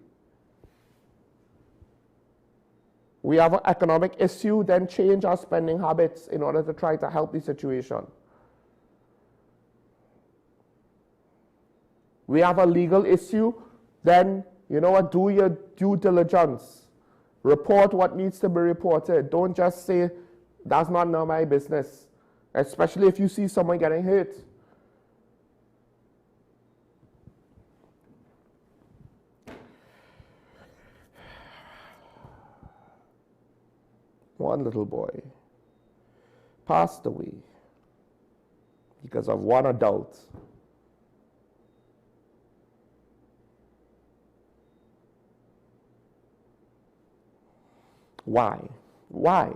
D: We have an economic issue, then change our spending habits in order to try to help the situation. We have a legal issue, then, you know what, do your due diligence. Report what needs to be reported. Don't just say, that's not none of my business, especially if you see someone getting hurt. One little boy passed away because of one adult. Why? Why?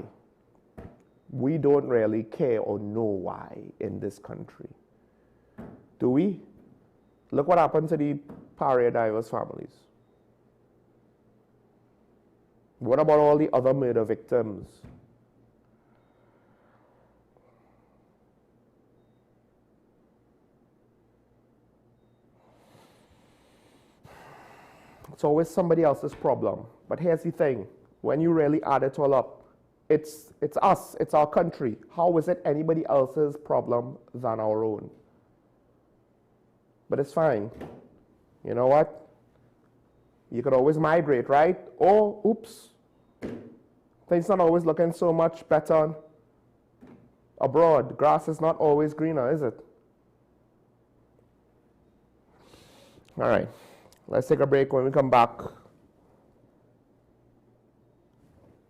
D: We don't really care or know why in this country. Do we? Look what happened to the Paria divers families. What about all the other murder victims? It's always somebody else's problem. But here's the thing. When you really add it all up, it's us, it's our country. How is it anybody else's problem than our own? But it's fine. You know what? You could always migrate, right? Oh, oops. Things not always looking so much better abroad. Grass is not always greener, is it? All right. Let's take a break. When we come back,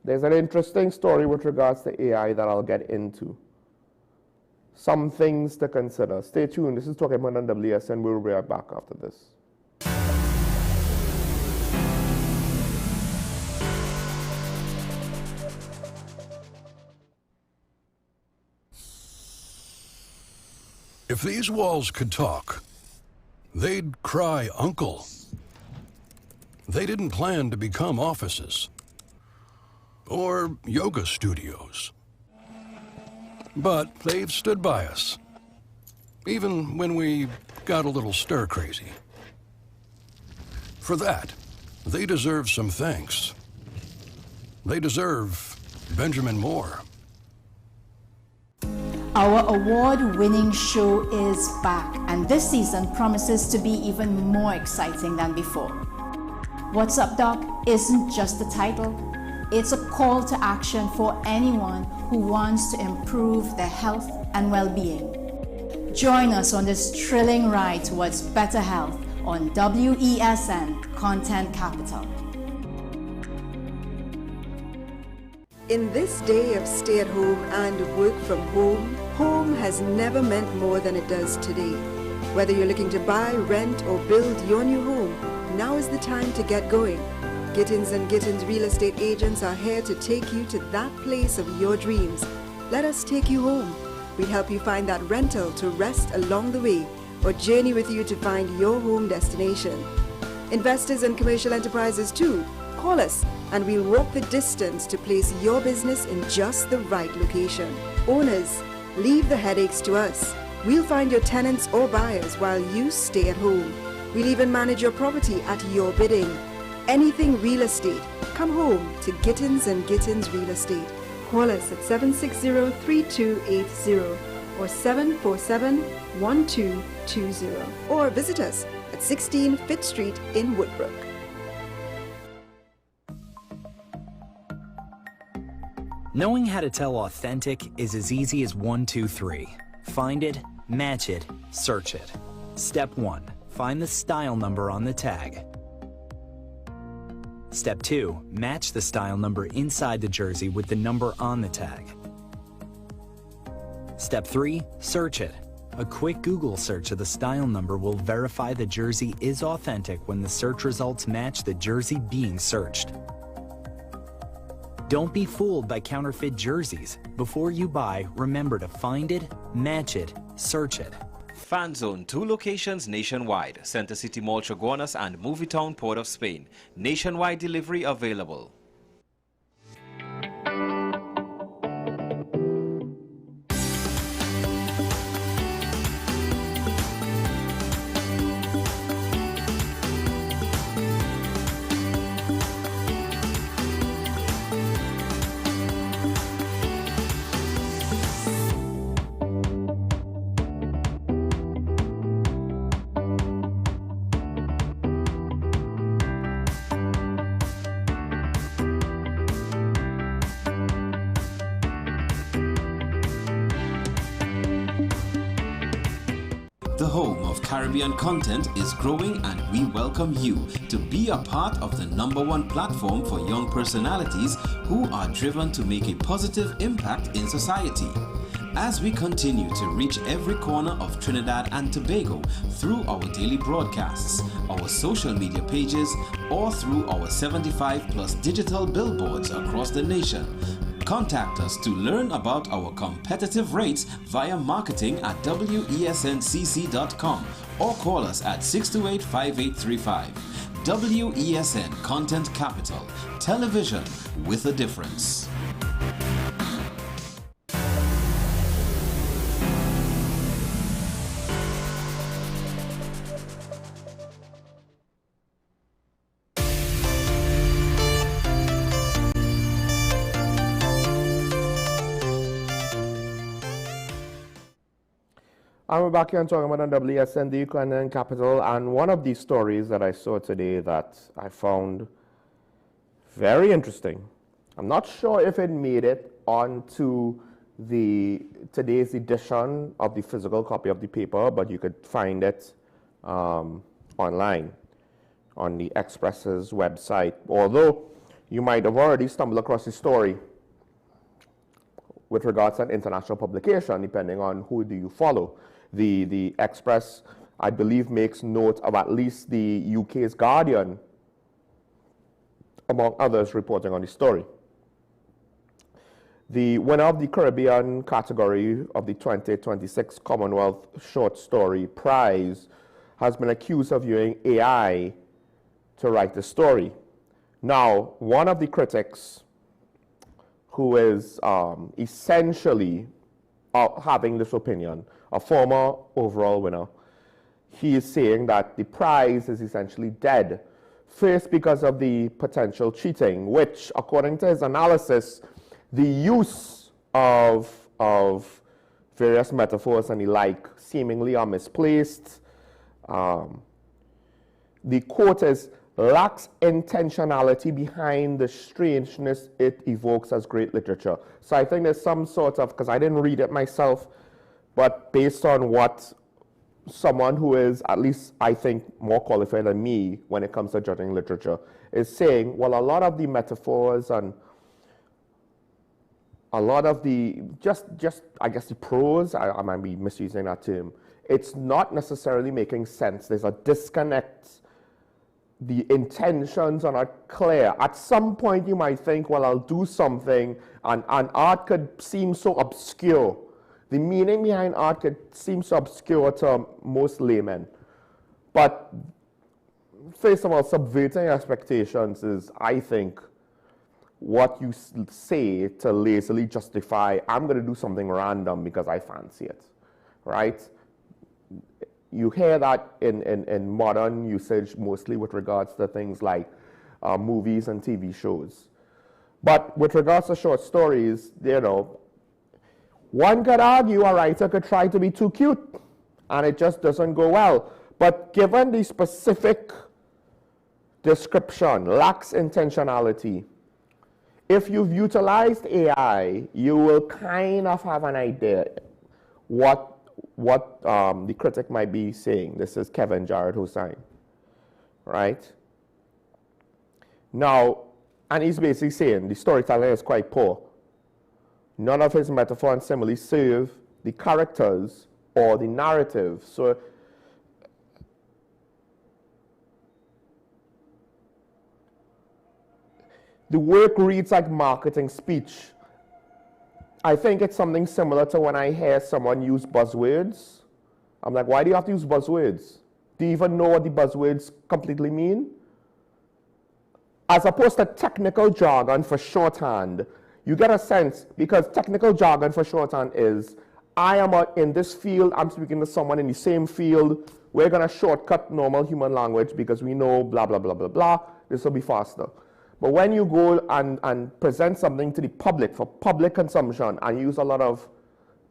D: there's an interesting story with regards to AI that I'll get into. Some things to consider. Stay tuned. This is Talking About on WSN. We'll be right back after this.
A: If these walls could talk, they'd cry uncle. They didn't plan to become offices or yoga studios. But they've stood by us, even when we got a little stir-crazy. For that, they deserve some thanks. They deserve Benjamin Moore.
B: Our award-winning show is back, and this season promises to be even more exciting than before. What's Up, Doc isn't just a title, it's a call to action for anyone who wants to improve their health and well-being. Join us on this thrilling ride towards better health on WESN Content Capital.
C: In this day of stay-at-home and work from home, home has never meant more than it does today. Whether you're looking to buy, rent, or build your new home, now is the time to get going. Gittins & Gittins real estate agents are here to take you to that place of your dreams. Let us take you home. We help you find that rental to rest along the way, or journey with you to find your home destination. Investors and commercial enterprises too, call us and we'll walk the distance to place your business in just the right location. Owners, leave the headaches to us. We'll find your tenants or buyers while you stay at home. We'll even manage your property at your bidding. Anything real estate, come home to Gittins & Gittins Real Estate. Call us at 760-3280 or 747-1220 or visit us at 16 Fifth Street in Woodbrook.
E: Knowing how to tell authentic is as easy as 1, 2, 3. Find it, match it, search it. Step 1. Find the style number on the tag. Step 2. Match the style number inside the jersey with the number on the tag. Step 3. Search it. A quick Google search of the style number will verify the jersey is authentic when the search results match the jersey being searched. Don't be fooled by counterfeit jerseys. Before you buy, remember to find it, match it, search it.
F: Fan Zone, 2 locations nationwide. Center City Mall, Chaguanas and Movietown, Port of Spain. Nationwide delivery available.
G: The home of Caribbean content is growing, and we welcome you to be a part of the #1 platform for young personalities who are driven to make a positive impact in society. As we continue to reach every corner of Trinidad and Tobago through our daily broadcasts, our social media pages, or through our 75+ digital billboards across the nation, contact us to learn about our competitive rates via marketing at wesncc.com or call us at 628-5835. WESN Content Capital, television with a difference.
D: And we're back here and talking about WSN Content Capital, and one of these stories that I saw today that I found very interesting. I'm not sure if it made it onto today's edition of the physical copy of the paper, but you could find it online on the Express's website, although you might have already stumbled across the story with regards to an international publication, depending on who do you follow. The Express, I believe, makes note of at least the UK's Guardian, among others, reporting on the story. The winner of the Caribbean category of the 2026 Commonwealth Short Story Prize has been accused of using AI to write the story. Now, one of the critics, who is essentially having this opinion, a former overall winner, he is saying that the prize is essentially dead. First, because of the potential cheating, which, according to his analysis, the use of various metaphors and the like seemingly are misplaced. The quote is, lacks intentionality behind the strangeness it evokes as great literature. So I think there's some sort of, because I didn't read it myself, but based on what someone who is, at least I think, more qualified than me when it comes to judging literature, is saying, well, a lot of the metaphors and a lot of the, just I guess the prose, I might be misusing that term, it's not necessarily making sense. There's a disconnect. The intentions are not clear. At some point you might think, well, I'll do something, and art could seem so obscure. The meaning behind art could seem so obscure to most laymen. But first of all, subverting expectations is, I think, what you say to lazily justify, I'm going to do something random because I fancy it, right? You hear that in modern usage, mostly with regards to things like movies and TV shows. But with regards to short stories, you know, one could argue a writer could try to be too cute, and it just doesn't go well. But given the specific description, lacks intentionality, if you've utilized AI, you will kind of have an idea what the critic might be saying. This is Kevin Jared Hussain, right? Now, and he's basically saying the storytelling is quite poor. None of his metaphor and simile serve the characters or the narrative. So the work reads like marketing speech. I think it's something similar to when I hear someone use buzzwords. I'm like, why do you have to use buzzwords? Do you even know what the buzzwords completely mean? As opposed to technical jargon for shorthand, you get a sense, because technical jargon for shorthand is, I am in this field, I'm speaking to someone in the same field, we're going to shortcut normal human language because we know blah, blah, blah, blah, blah, this will be faster. But when you go and present something to the public for public consumption and use a lot of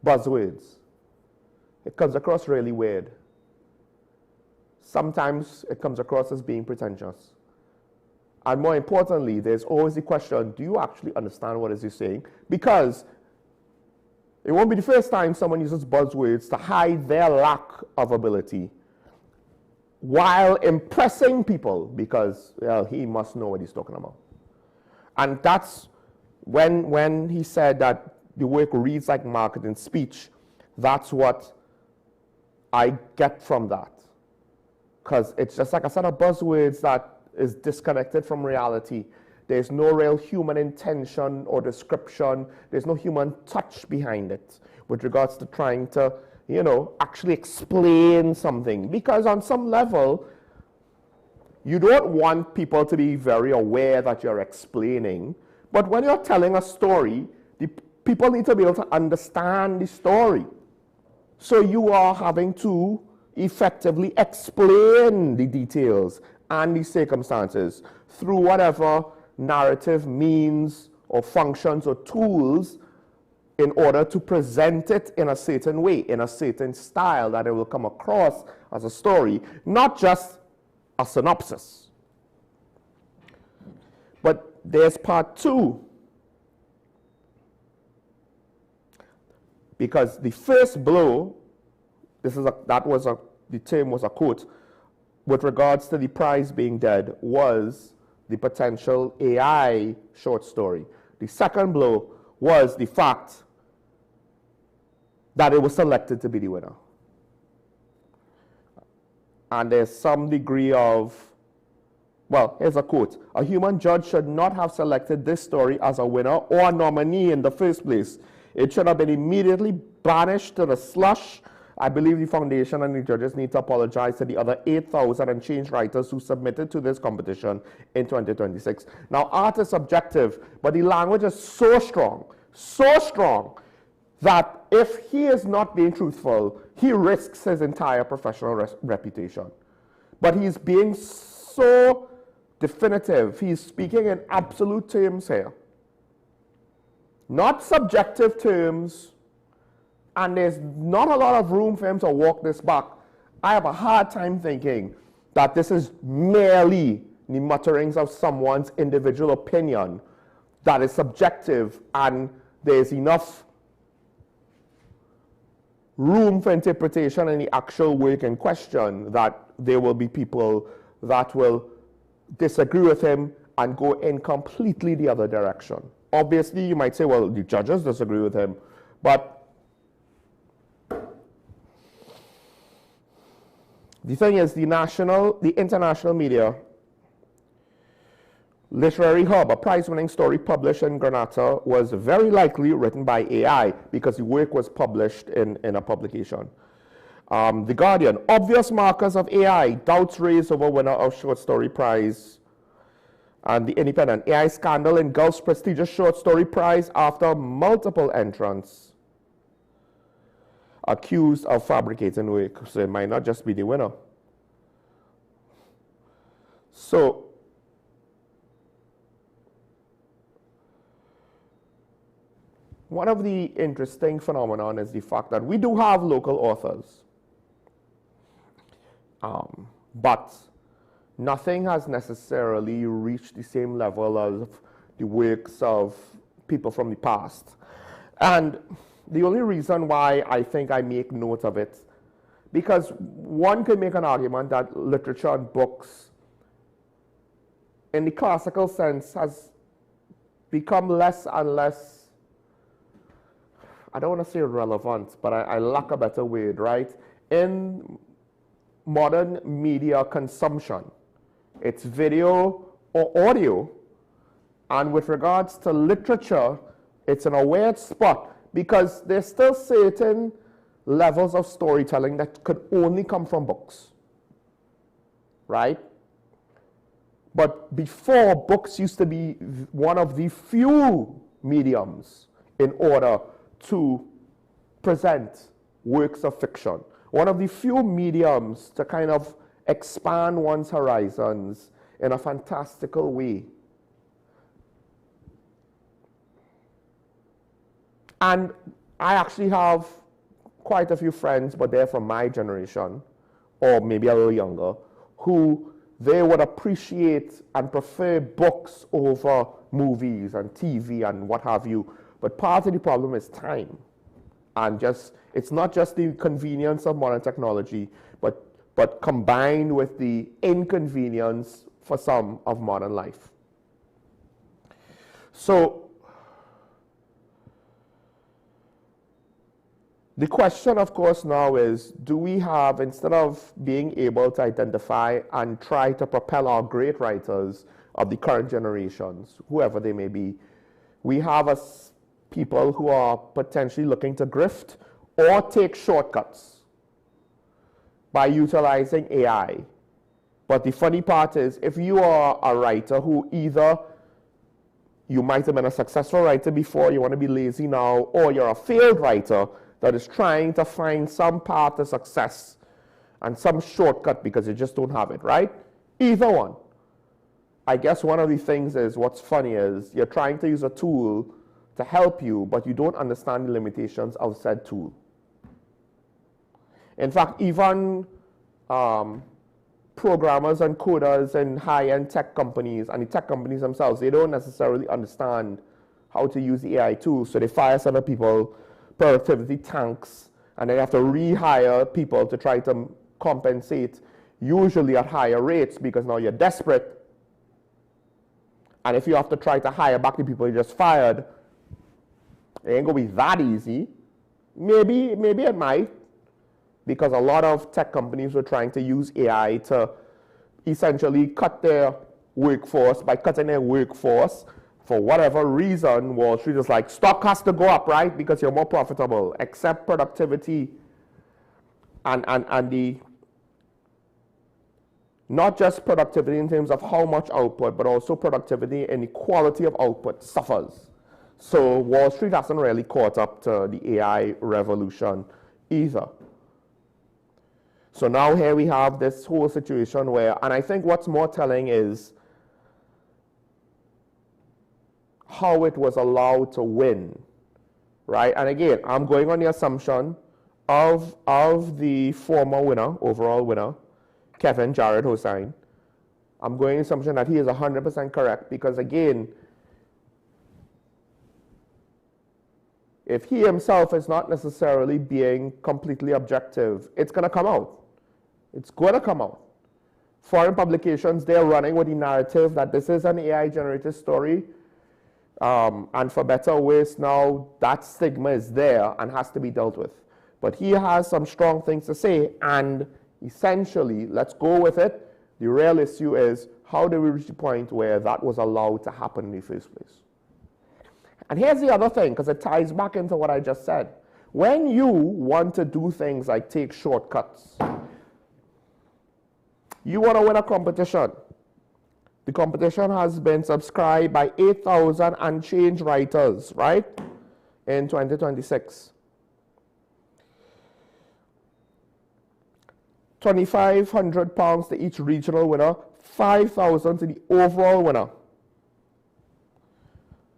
D: buzzwords, it comes across really weird. Sometimes it comes across as being pretentious. And more importantly, there's always the question, do you actually understand what it is you're saying? Because it won't be the first time someone uses buzzwords to hide their lack of ability while impressing people, because, well, he must know what he's talking about. And that's when he said that the work reads like marketing speech, that's what I get from that. Because it's just like a set of buzzwords that is disconnected from reality. There's no real human intention or description. There's no human touch behind it with regards to trying to, you know, actually explain something. Because on some level, you don't want people to be very aware that you're explaining, but when you're telling a story, the people need to be able to understand the story. So you are having to effectively explain the details and the circumstances through whatever narrative means or functions or tools in order to present it in a certain way, in a certain style that it will come across as a story, not just a synopsis. But there's part two. Because the first blow, the term was a quote, with regards to the prize being dead, was the potential AI short story. The second blow was the fact that it was selected to be the winner. And there's some degree of, well, here's a quote: "A human judge should not have selected this story as a winner or a nominee in the first place. It should have been immediately banished to the slush. I believe the foundation and the judges need to apologize to the other 8,000 and change writers who submitted to this competition in 2026. Now, art is subjective, but the language is so strong, that if he is not being truthful, he risks his entire professional reputation. But he's being so definitive. He's speaking in absolute terms here, not subjective terms, and there's not a lot of room for him to walk this back. I have a hard time thinking that this is merely the mutterings of someone's individual opinion that is subjective, and there's enough room for interpretation in the actual work in question that there will be people that will disagree with him and go in completely the other direction. Obviously, you might say, well, the judges disagree with him, but the thing is, the international media literary hub, a prize-winning story published in Greendot, was very likely written by AI because the work was published in a publication. The Guardian, obvious markers of AI, doubts raised over winner of short story prize. And The Independent, AI scandal engulfs prestigious short story prize after multiple entrants accused of fabricating work. So it might not just be the winner. So one of the interesting phenomenon is the fact that we do have local authors, but nothing has necessarily reached the same level of the works of people from the past. And the only reason why I think I make note of it, because one could make an argument that literature and books, in the classical sense, has become less and less, I don't want to say relevant, but I lack a better word, right? In modern media consumption, it's video or audio, and with regards to literature, it's in a weird spot because there's still certain levels of storytelling that could only come from books, right? But before, books used to be one of the few mediums in order to present works of fiction, one of the few mediums to kind of expand one's horizons in a fantastical way. And I actually have quite a few friends, but they're from my generation, or maybe a little younger, who they would appreciate and prefer books over movies and TV and what have you. But part of the problem is time. And it's not just the convenience of modern technology, but combined with the inconvenience for some of modern life. So the question, of course, now is, do we have, instead of being able to identify and try to propel our great writers of the current generations, whoever they may be, we have people who are potentially looking to grift or take shortcuts by utilizing AI But the funny part is, if you are a writer who either you might have been a successful writer before, you want to be lazy now, or you're a failed writer that is trying to find some path to success and some shortcut because you just don't have it, right? Either one. I guess one of the things is, what's funny is, you're trying to use a tool to help you, but you don't understand the limitations of said tool. In fact, even programmers and coders in high-end tech companies, and the tech companies themselves, they don't necessarily understand how to use the AI tools, so they fire some of people, productivity tanks, and they have to rehire people to try to compensate, usually at higher rates, because now you're desperate. And if you have to try to hire back the people you just fired, it ain't gonna be that easy. Maybe it might, because a lot of tech companies were trying to use AI to essentially cut their workforce. By cutting their workforce, for whatever reason, Wall Street is like, stock has to go up, right? Because you're more profitable. Except productivity and the, not just productivity in terms of how much output, but also productivity and the quality of output suffers. So Wall Street hasn't really caught up to the AI revolution either. So now here we have this whole situation where, and I think what's more telling is how it was allowed to win, right? And again, I'm going on the assumption of the former winner, overall winner, Kevin Jared Hossain. I'm going on the assumption that he is 100% correct, because again, if he himself is not necessarily being completely objective, it's going to come out. It's going to come out. Foreign publications, they're running with the narrative that this is an AI-generated story, and for better or worse, now that stigma is there and has to be dealt with. But he has some strong things to say, and essentially, let's go with it. The real issue is, how do we reach the point where that was allowed to happen in the first place? And here's the other thing, because it ties back into what I just said. When you want to do things like take shortcuts, you want to win a competition. The competition has been subscribed by 8,000 and change writers, right, in 2026. 2,500 pounds to each regional winner, 5,000 to the overall winner.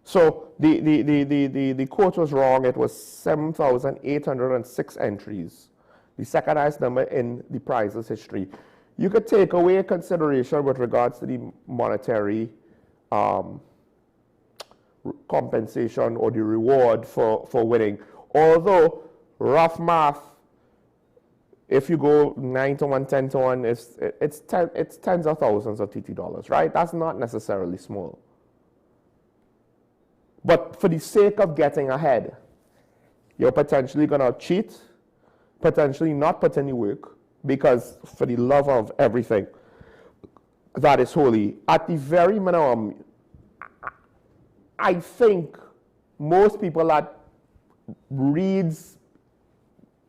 D: So the quote was wrong. It was 7,806 entries, the second highest number in the prizes history. You could take away consideration with regards to the monetary compensation or the reward for winning. Although, rough math, if you go 9 to 1, 10 to 1, it's tens of thousands of TT dollars, right? That's not necessarily small. But for the sake of getting ahead, you're potentially going to cheat, potentially not put any work, because for the love of everything that is holy, at the very minimum, I think most people that reads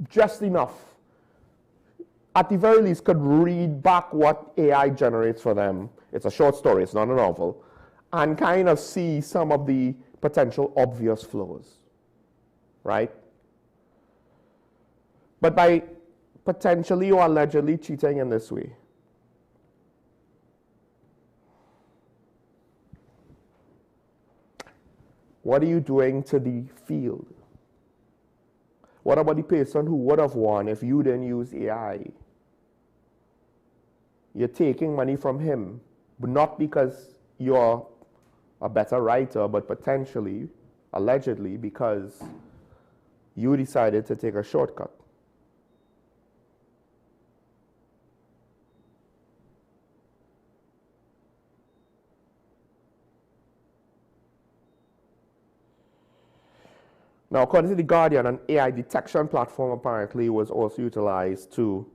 D: just enough, at the very least, could read back what AI generates for them. It's a short story, it's not a novel, and kind of see some of the potential obvious flaws, right? But by potentially or allegedly cheating in this way, what are you doing to the field? What about the person who would have won if you didn't use AI? You're taking money from him, but not because you're a better writer, but potentially, allegedly, because you decided to take a shortcut. Now, according to The Guardian, an AI detection platform apparently was also utilized to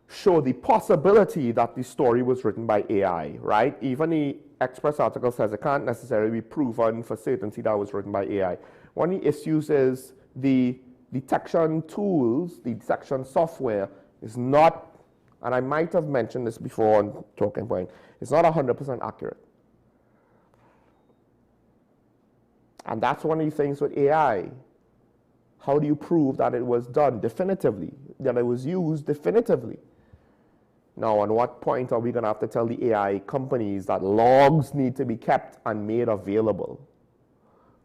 D: show the possibility that the story was written by AI, right? Even the Express article says it can't necessarily be proven for certainty that was written by AI. One of the issues is the detection tools, the detection software is not and I might have mentioned this before on Talking Point, it's not 100% accurate. And that's one of the things with AI. How do you prove that it was done definitively, that it was used definitively? Now, on what point are we going to have to tell the AI companies that logs need to be kept and made available,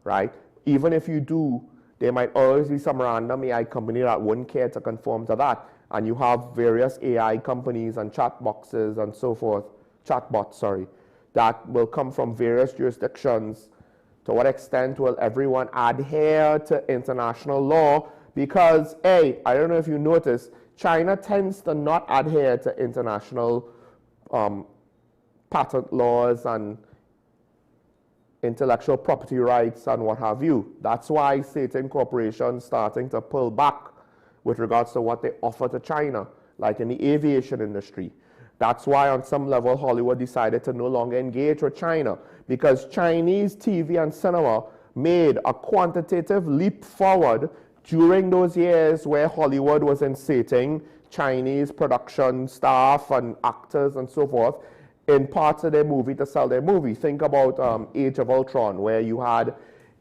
D: right? Even if you do, there might always be some random AI company that wouldn't care to conform to that. And you have various AI companies and chat boxes and so forth, chatbots, sorry, that will come from various jurisdictions. To what extent will everyone adhere to international law? Because, I don't know if you noticed, China tends to not adhere to international patent laws and intellectual property rights and what have you. That's why certain corporations starting to pull back with regards to what they offer to China, like in the aviation industry. That's why on some level Hollywood decided to no longer engage with China, because Chinese TV and cinema made a quantitative leap forward during those years where Hollywood was inserting Chinese production staff and actors and so forth in parts of their movie to sell their movie. Think about Age of Ultron, where you had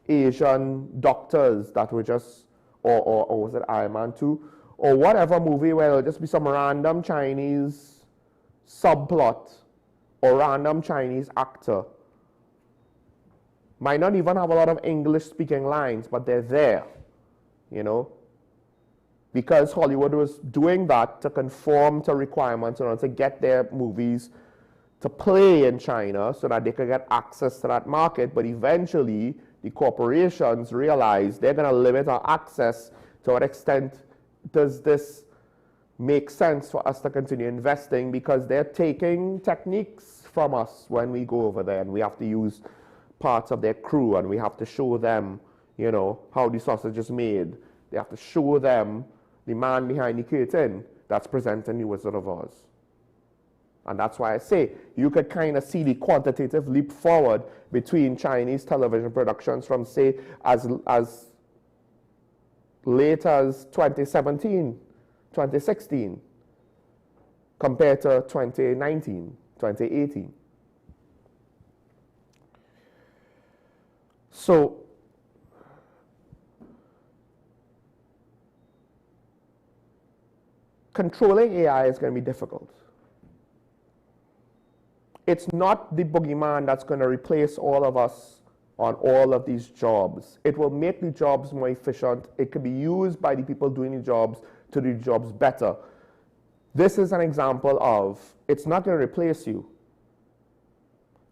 D: Asian doctors that were just, or was it Iron Man 2? Or whatever movie where there'll just be some random Chinese subplot or random Chinese actor. Might not even have a lot of English speaking lines, but they're there, you know, because Hollywood was doing that to conform to requirements in order to get their movies to play in China so that they could get access to that market. But eventually the corporations realized they're going to limit our access. To what extent does this make sense for us to continue investing? Because they're taking techniques from us when we go over there, and we have to use parts of their crew, and we have to show them, you know, how the sausage is made. They have to show them the man behind the curtain that's presenting the Wizard of Oz. And that's why I say you could kind of see the quantitative leap forward between Chinese television productions from, say, as late as 2017, 2016, compared to 2019, 2018. So, controlling AI is going to be difficult. It's not the boogeyman that's going to replace all of us on all of these jobs. It will make the jobs more efficient. It can be used by the people doing the jobs to do the jobs better. This is an example of, it's not going to replace you.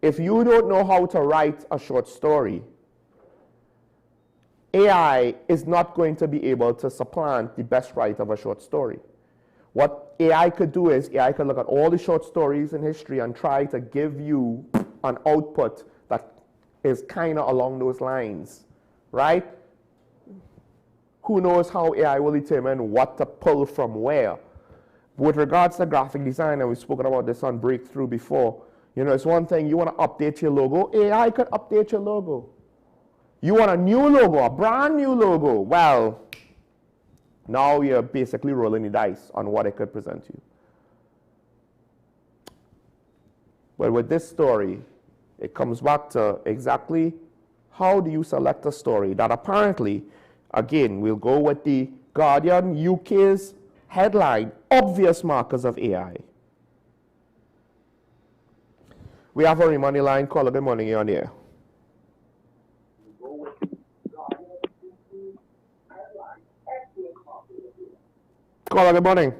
D: If you don't know how to write a short story, AI is not going to be able to supplant the best writer of a short story. What AI could do is AI could look at all the short stories in history and try to give you an output that is kind of along those lines, right? Who knows how AI will determine what to pull from where? With regards to graphic design, and we've spoken about this on Breakthrough before, you know, it's one thing, you want to update your logo, AI could update your logo. You want a new logo, a brand new logo, well, now you're basically rolling the dice on what it could present you. But with this story, it comes back to exactly how do you select a story that apparently, again, we'll go with the Guardian UK's headline, obvious markers of AI. We have a money line caller. Good morning, you're on the air. Caller, good morning.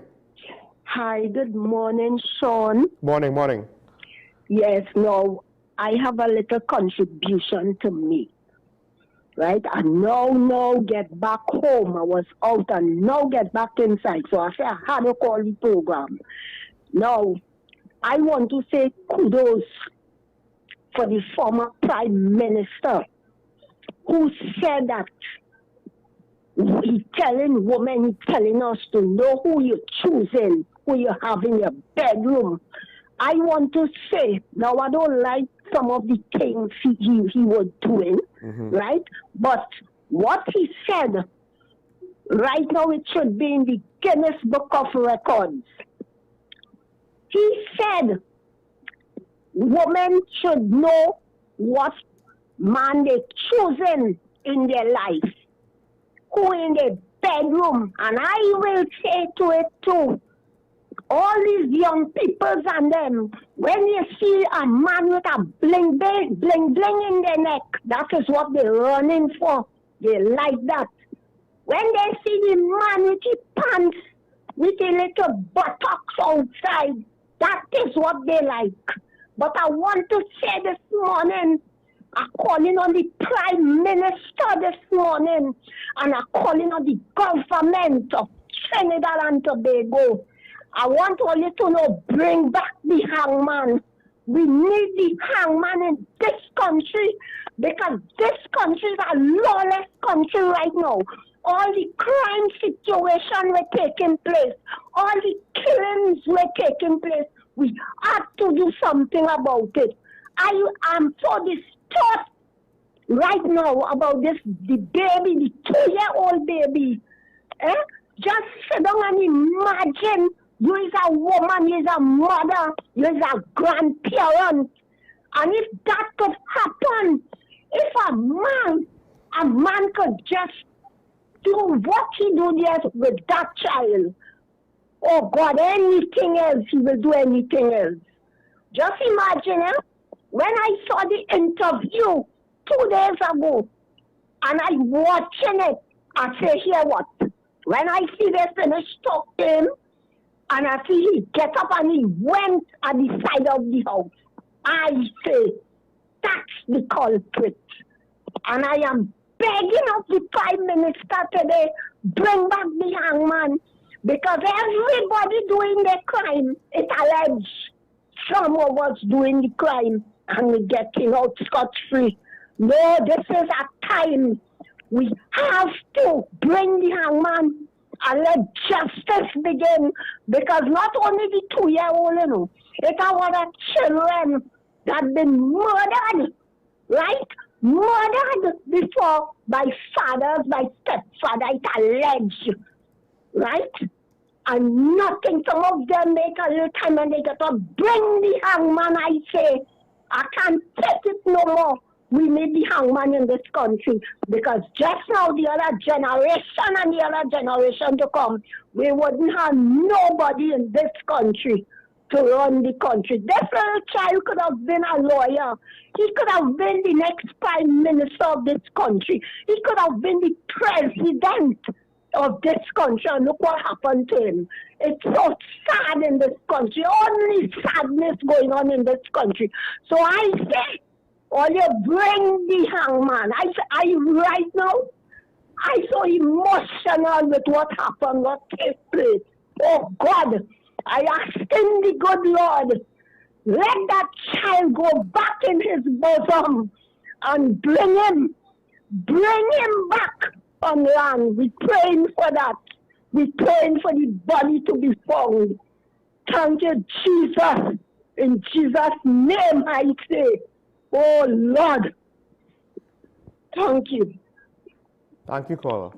H: Hi, good morning, Sean.
D: Morning, morning.
H: Yes, no, I have a little contribution to make, right? And now get back home. I was out and now get back inside. So I say I had to call the program. Now, I want to say kudos for the former Prime Minister who said that he's telling women, he's telling us to know who you're choosing, who you have in your bedroom. I want to say, now I don't like some of the things he was doing, right? But what he said, right now it should be in the Guinness Book of Records. He said women should know what man they're choosing in their life, who in their bedroom. And I will say to it too, all these young peoples and them, when you see a man with a bling bling in their neck, that is what they're running for. They like that. When they see the man with his pants, with a little buttocks outside, that is what they like. But I want to say this morning, I'm calling on the Prime Minister this morning, and I'm calling on the government of Trinidad and Tobago. I want all you to know, bring back the hangman. We need the hangman in this country, because this country is a lawless country right now. All the crime situation were taking place. All the killings were taking place. We have to do something about it. I am so distraught right now about this, the baby, the 2-year-old baby. Just sit down and imagine you is a woman, you is a mother, you is a grandparent. And if that could happen, if a man could just do what he do there with that child, oh God, anything else, he will do anything else. Just imagine, when I saw the interview 2 days ago, and I watching it, I say, here what? When I see they finish talking, and I see he get up and he went at the side of the house, I say, that's the culprit. And I am begging of the Prime Minister today, bring back the hangman, because everybody doing the crime, it alleged some of us doing the crime and we getting out scot-free. No, this is a time we have to bring the hangman and let justice begin, because not only the 2-year-old, you know, it's our children that have been murdered, right? Murdered before by fathers, by stepfather, it's alleged, right? And nothing, some of them make a little time and they get to bring the hangman, I say. I can't take it no more. We need the hangman in this country, because just now the other generation and the other generation to come, we wouldn't have nobody in this country to run the country. This little child could have been a lawyer. He could have been the next Prime Minister of this country. He could have been the President of this country, and look what happened to him. It's so sad in this country. Only sadness going on in this country. So I say, or you bring the hangman. I right now, I so emotional with what happened, what took place. Oh God, I ask in the good Lord, let that child go back in his bosom and bring him back on land. We're praying for that. We're praying for the body to be found. Thank you, Jesus. In Jesus' name I say, oh Lord, thank you.
D: Thank you, caller.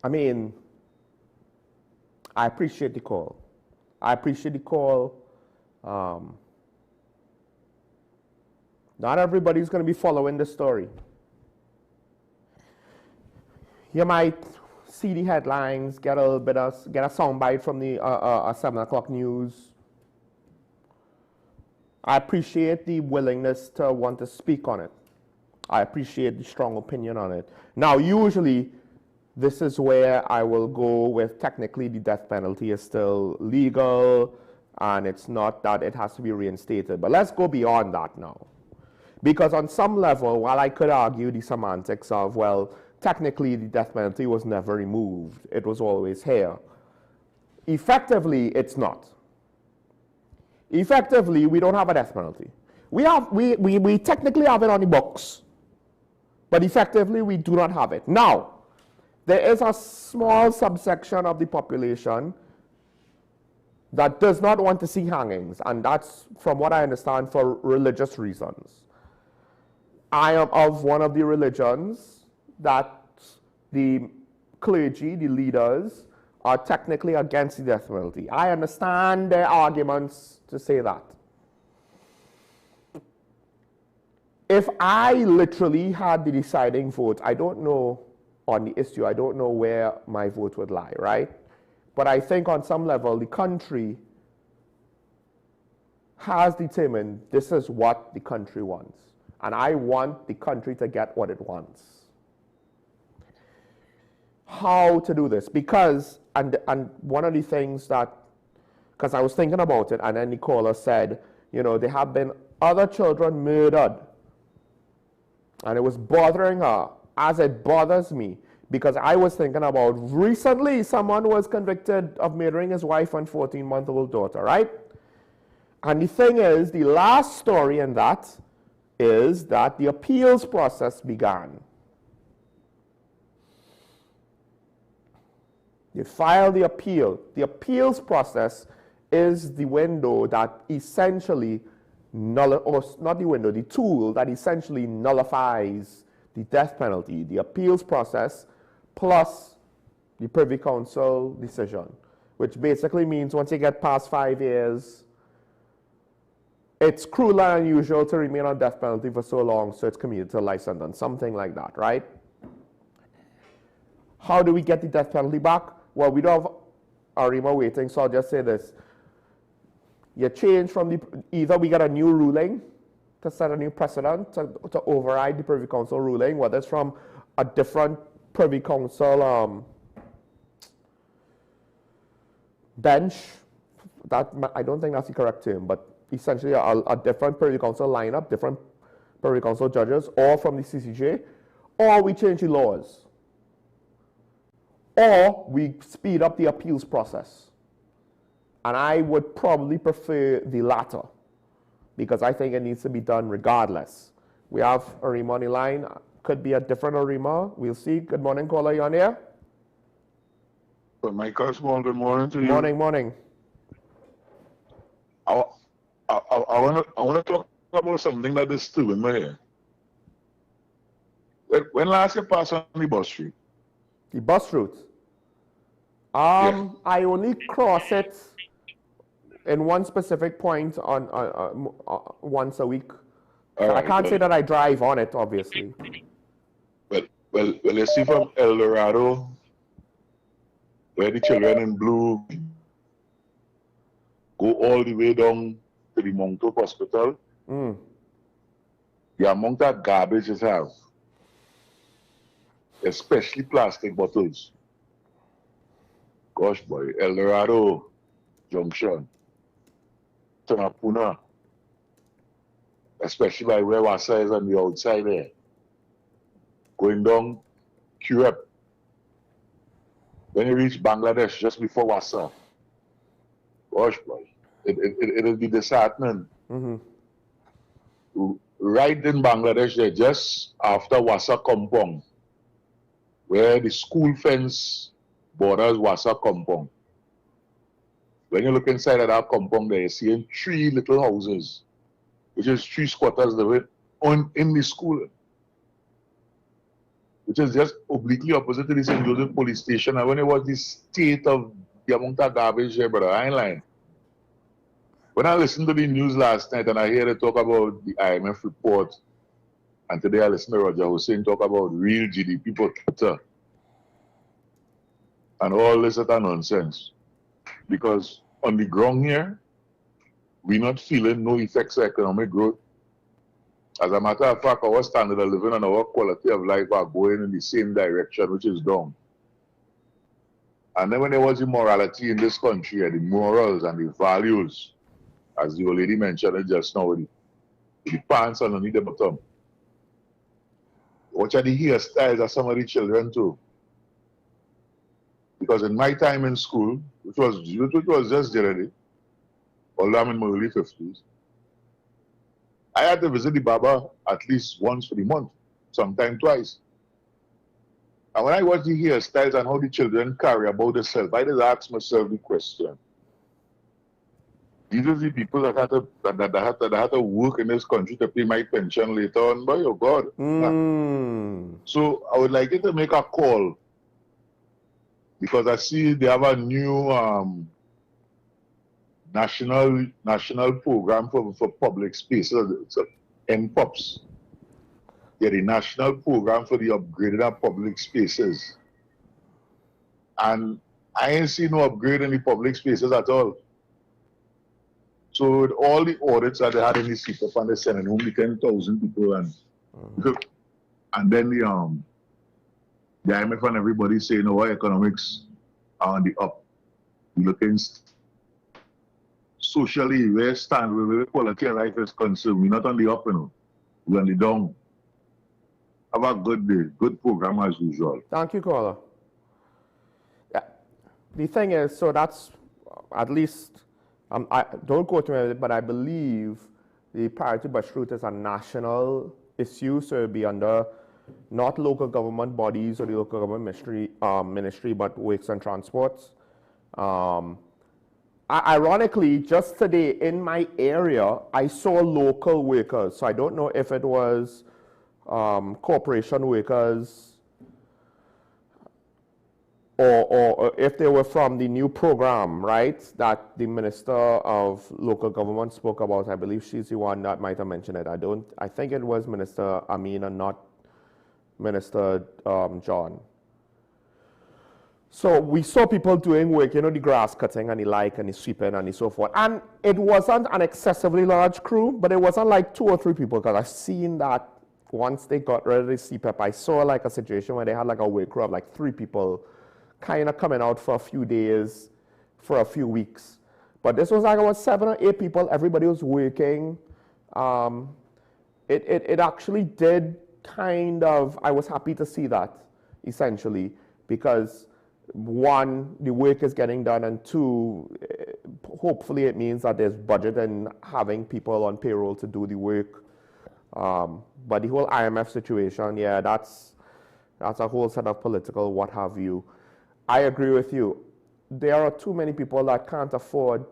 D: I mean, I appreciate the call. I appreciate the call. Not everybody's going to be following the story. You might see the headlines, get a soundbite from the 7 o'clock news. I appreciate the willingness to want to speak on it. I appreciate the strong opinion on it. Now, usually, this is where I will go with technically the death penalty is still legal and it's not that it has to be reinstated. But let's go beyond that now. Because on some level, while I could argue the semantics of, well, technically the death penalty was never removed, it was always here. Effectively, it's not. Effectively, we don't have a death penalty. We technically have it on the books, but effectively we do not have it. Now, there is a small subsection of the population that does not want to see hangings, and that's, from what I understand, for religious reasons. I am of one of the religions that the clergy, the leaders, are technically against the death penalty. I understand their arguments to say that. If I literally had the deciding vote, I don't know on the issue, I don't know where my vote would lie, right? But I think on some level, the country has determined this is what the country wants. And I want the country to get what it wants. How to do this? Because, and one of the things that, because I was thinking about it, and then the caller said, you know, there have been other children murdered. And it was bothering her, as it bothers me, because I was thinking about recently someone was convicted of murdering his wife and 14-month-old daughter, right? And the thing is, the last story in that is that the appeals process began. They filed the appeal. The appeals process is the window that essentially, not the window, the tool that essentially nullifies the death penalty, the appeals process, plus the Privy Council decision, which basically means once you get past 5 years, it's cruel and unusual to remain on death penalty for so long, so it's commuted to life sentence, something like that, right? How do we get the death penalty back? Well, we don't have Arima waiting, so I'll just say this. You change from either we get a new ruling to set a new precedent to override the Privy Council ruling, whether it's from a different Privy Council bench, that I don't think that's the correct term, but essentially a different Privy Council lineup, different Privy Council judges, or from the CCJ, or we change the laws, or we speed up the appeals process. And I would probably prefer the latter, because I think it needs to be done regardless. We have Arima on the line. Could be a different Arima. We'll see. Good morning, caller. You on here?
I: Michael Small, good morning to you.
D: Morning, morning.
I: I want to talk about something that is still in my head. When last you passed on the bus route?
D: The bus route?
I: Yeah.
D: I only cross it in one specific point on once a week. So I can't say that I drive on it, obviously.
I: Well, you see from El Dorado, where the children in blue go all the way down to the Mount Hope Hospital, the amount of garbage it has, especially plastic bottles. Gosh boy, El Dorado Junction, Tanapuna, especially by where Wassa is on the outside there, going down Curep. When you reach Bangladesh just before Wassa, gosh boy, it'll be disheartening. Right in Bangladesh there, just after Wassa Compound, where the school fence borders Wassa Compound. When you look inside of that compound there, you're seeing 3 little houses, which is 3 squatters living in the school, which is just obliquely opposite to the St. Joseph police station. And when it was the state of the amount of garbage there, brother, I ain't lying. When I listened to the news last night and I hear they talk about the IMF report, and today I listened to Roger Hussein talk about real GDP per capita, and all this other nonsense. Because on the ground here, we're not feeling no effects of economic growth. As a matter of fact, our standard of living and our quality of life are going in the same direction, which is down. And then when there was immorality in this country, the morals and the values, as the old lady mentioned it just now, with the pants underneath the bottom. Watch out the hairstyles of some of the children too. Because in my time in school, which was just generally, although I'm in my early 50s, I had to visit the barber at least once for the month, sometimes twice. And when I watch the hairstyles and how the children carry about themselves, I just ask myself the question. These are the people that had to work in this country to pay my pension later on, by your God. So I would like you to make a call because I see they have a new national program for public spaces. It's a NPOPs. Yeah, the national program for the upgraded of public spaces. And I ain't seen no upgrade in the public spaces at all. So with all the audits that they had in the CPAP and they sending home the 10,000 people and then the IMF and everybody saying, oh, our economics are on the up. We looking socially, where stand, where quality of life is concerned. We're not on the up, you know. We're on the down. Have a good day. Good program as usual.
D: Thank you, caller. Yeah. The thing is, so that's at least, I don't quote me, but I believe the priority bus route is a national issue, so it'll be under not local government bodies or the local government ministry, but Works and Transports. Ironically, just today in my area, I saw local workers. So I don't know if it was corporation workers or if they were from the new program, right, that the Minister of Local Government spoke about. I believe she's the one that might have mentioned it. I think it was Minister Amin and not Minister John. So we saw people doing work, you know, the grass cutting and the like and the sweeping and the so forth. And it wasn't an excessively large crew, but it wasn't like 2 or 3 people, because I've seen that once they got rid of the CPAP, I saw like a situation where they had like a work crew of like 3 people kind of coming out for a few days, for a few weeks. But this was like about 7 or 8 people. Everybody was working. It actually did kind of, I was happy to see that, essentially, because 1, the work is getting done, and 2, hopefully it means that there's budget and having people on payroll to do the work. But the whole IMF situation, yeah, that's a whole set of political what have you. I agree with you. There are too many people that can't afford,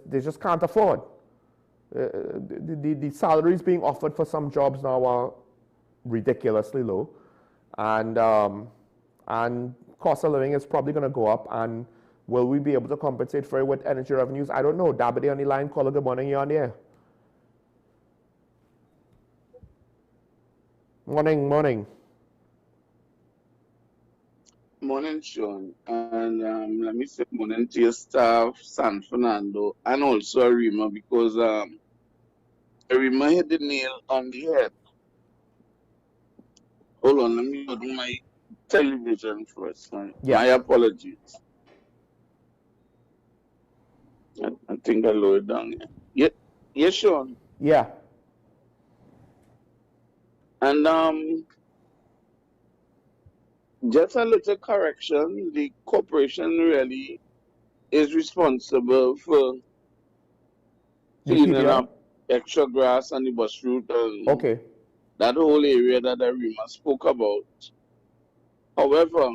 D: they just can't afford. The salaries being offered for some jobs now are ridiculously low, and cost of living is probably going to go up. And will we be able to compensate for it with energy revenues? I don't know. Dabity on the line. Caller, good morning. You're on the air. Morning.
J: Morning, Sean. And let me say morning to your staff, San Fernando, and also Arima, because Arima hit the nail on the head. Hold on, let me go to my television first.
D: Yeah.
J: My apologies. I think I lowered down here. Yes, Sean.
D: Yeah.
J: And just a little correction, the corporation really is responsible for cleaning up extra grass on the bus route and
D: okay,
J: that whole area that Arima spoke about. However,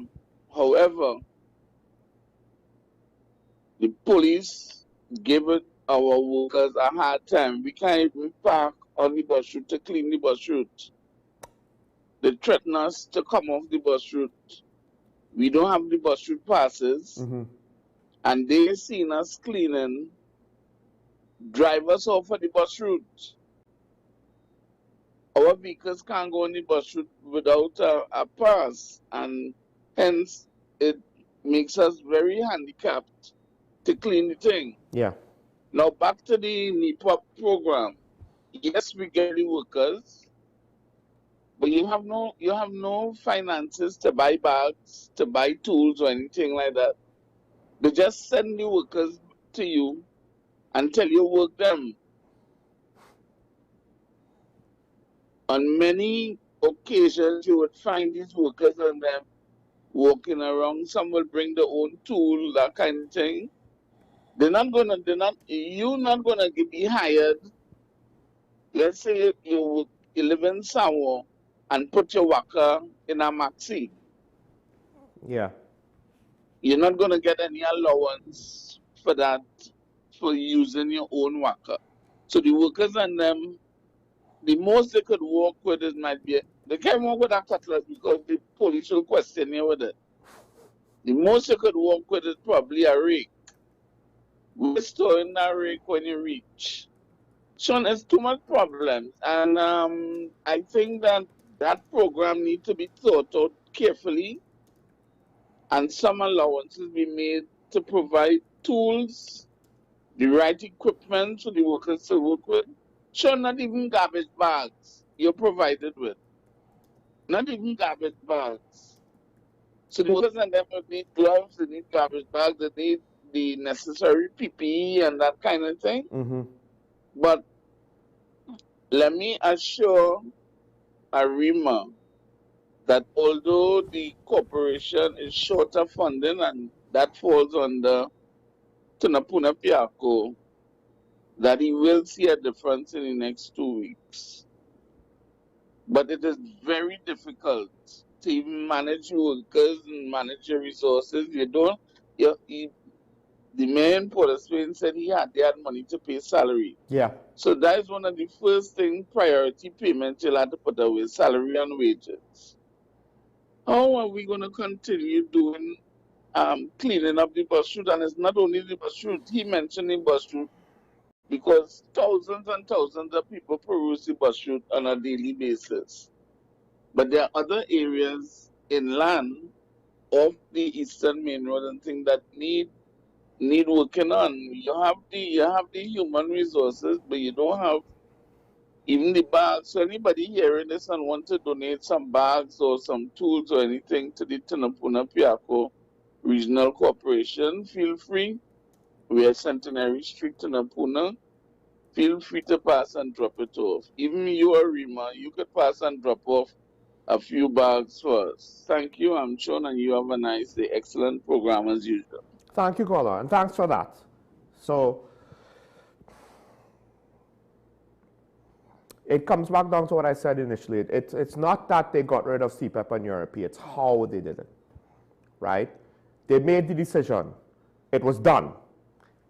J: the police give our workers a hard time. We can't even park on the bus route to clean the bus route. They threaten us to come off the bus route. We don't have the bus route passes, and they seen us cleaning, drive us off of the bus route. Our vehicles can't go on the bus route without a pass, and hence it makes us very handicapped to clean the thing.
D: Yeah.
J: Now back to the NEPA program. Yes, we get the workers, but you have no finances to buy bags, to buy tools or anything like that. They just send the workers to you and tell you work them. On many occasions, you would find these workers and them walking around. Some will bring their own tool, that kind of thing. You're not gonna be hired. Let's say you live in Sawo and put your worker in a maxi.
D: Yeah.
J: You're not gonna get any allowance for that, for using your own worker. So the workers and them, the most they could work with is might be, they can't work with a cutlass because the police will question you with it. The most you could work with is probably a rake. We're storing that rake when you reach. Sean, it's too much problems. And I think that that program needs to be thought out carefully and some allowances be made to provide tools, the right equipment for the workers to work with. Sure, not even garbage bags you're provided with. Not even garbage bags. So the workers and them need gloves, they need garbage bags, they need the necessary PPE and that kind of thing.
D: Mm-hmm.
J: But let me assure Arima that although the corporation is short of funding and that falls under Tunapuna Piako, that he will see a difference in the next 2 weeks. But it is very difficult to even manage your workers and manage your resources. The main Port of Spain said they had money to pay salary.
D: Yeah.
J: So that is one of the first thing, priority payments you'll have to put away, salary and wages. How are we going to continue doing cleaning up the bus route? And it's not only the bus route. He mentioned the bus route because thousands and thousands of people peruse the bus route on a daily basis. But there are other areas inland of the Eastern Main Road and things that need working on. You have the human resources, but you don't have even the bags. So anybody hearing this and want to donate some bags or some tools or anything to the Tunapuna Piako Regional Corporation, feel free. We are Centenary Street, Tunapuna. Feel free to pass and drop it off. Even you, Arima, you could pass and drop off a few bags for us. Thank you, I'm Sean, and you have a nice day. Excellent program as usual.
D: Thank you, caller, and thanks for that. So, it comes back down to what I said initially. It's not that they got rid of CPEP and URP, it's how they did it, right? They made the decision. It was done.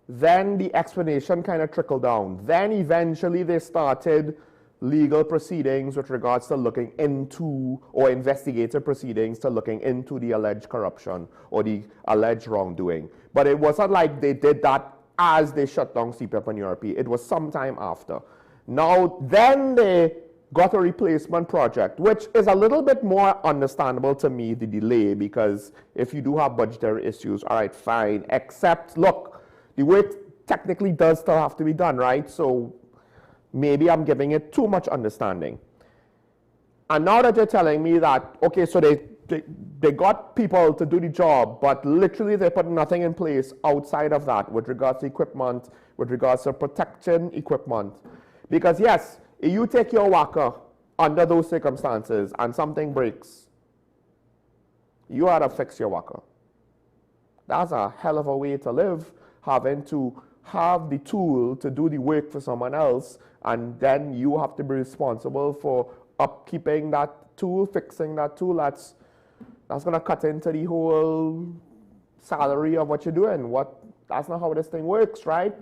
D: Then the explanation kind of trickled down. Then eventually they started legal proceedings with regards to looking into, or investigative proceedings to looking into the alleged corruption or the alleged wrongdoing. But it wasn't like they did that as they shut down CPEP and URP. It was sometime after. Now, then they got a replacement project, which is a little bit more understandable to me, the delay, because if you do have budgetary issues, all right, fine, except, look, the work technically does still have to be done, right? So maybe I'm giving it too much understanding. And now that you're telling me that, okay, so they got people to do the job, but literally they put nothing in place outside of that with regards to equipment, with regards to protection equipment. Because yes, if you take your worker under those circumstances and something breaks, you ought to fix your worker. That's a hell of a way to live, having to have the tool to do the work for someone else, and then you have to be responsible for upkeeping that tool, fixing that tool. That's going to cut into the whole salary of what you're doing. That's not how this thing works, right?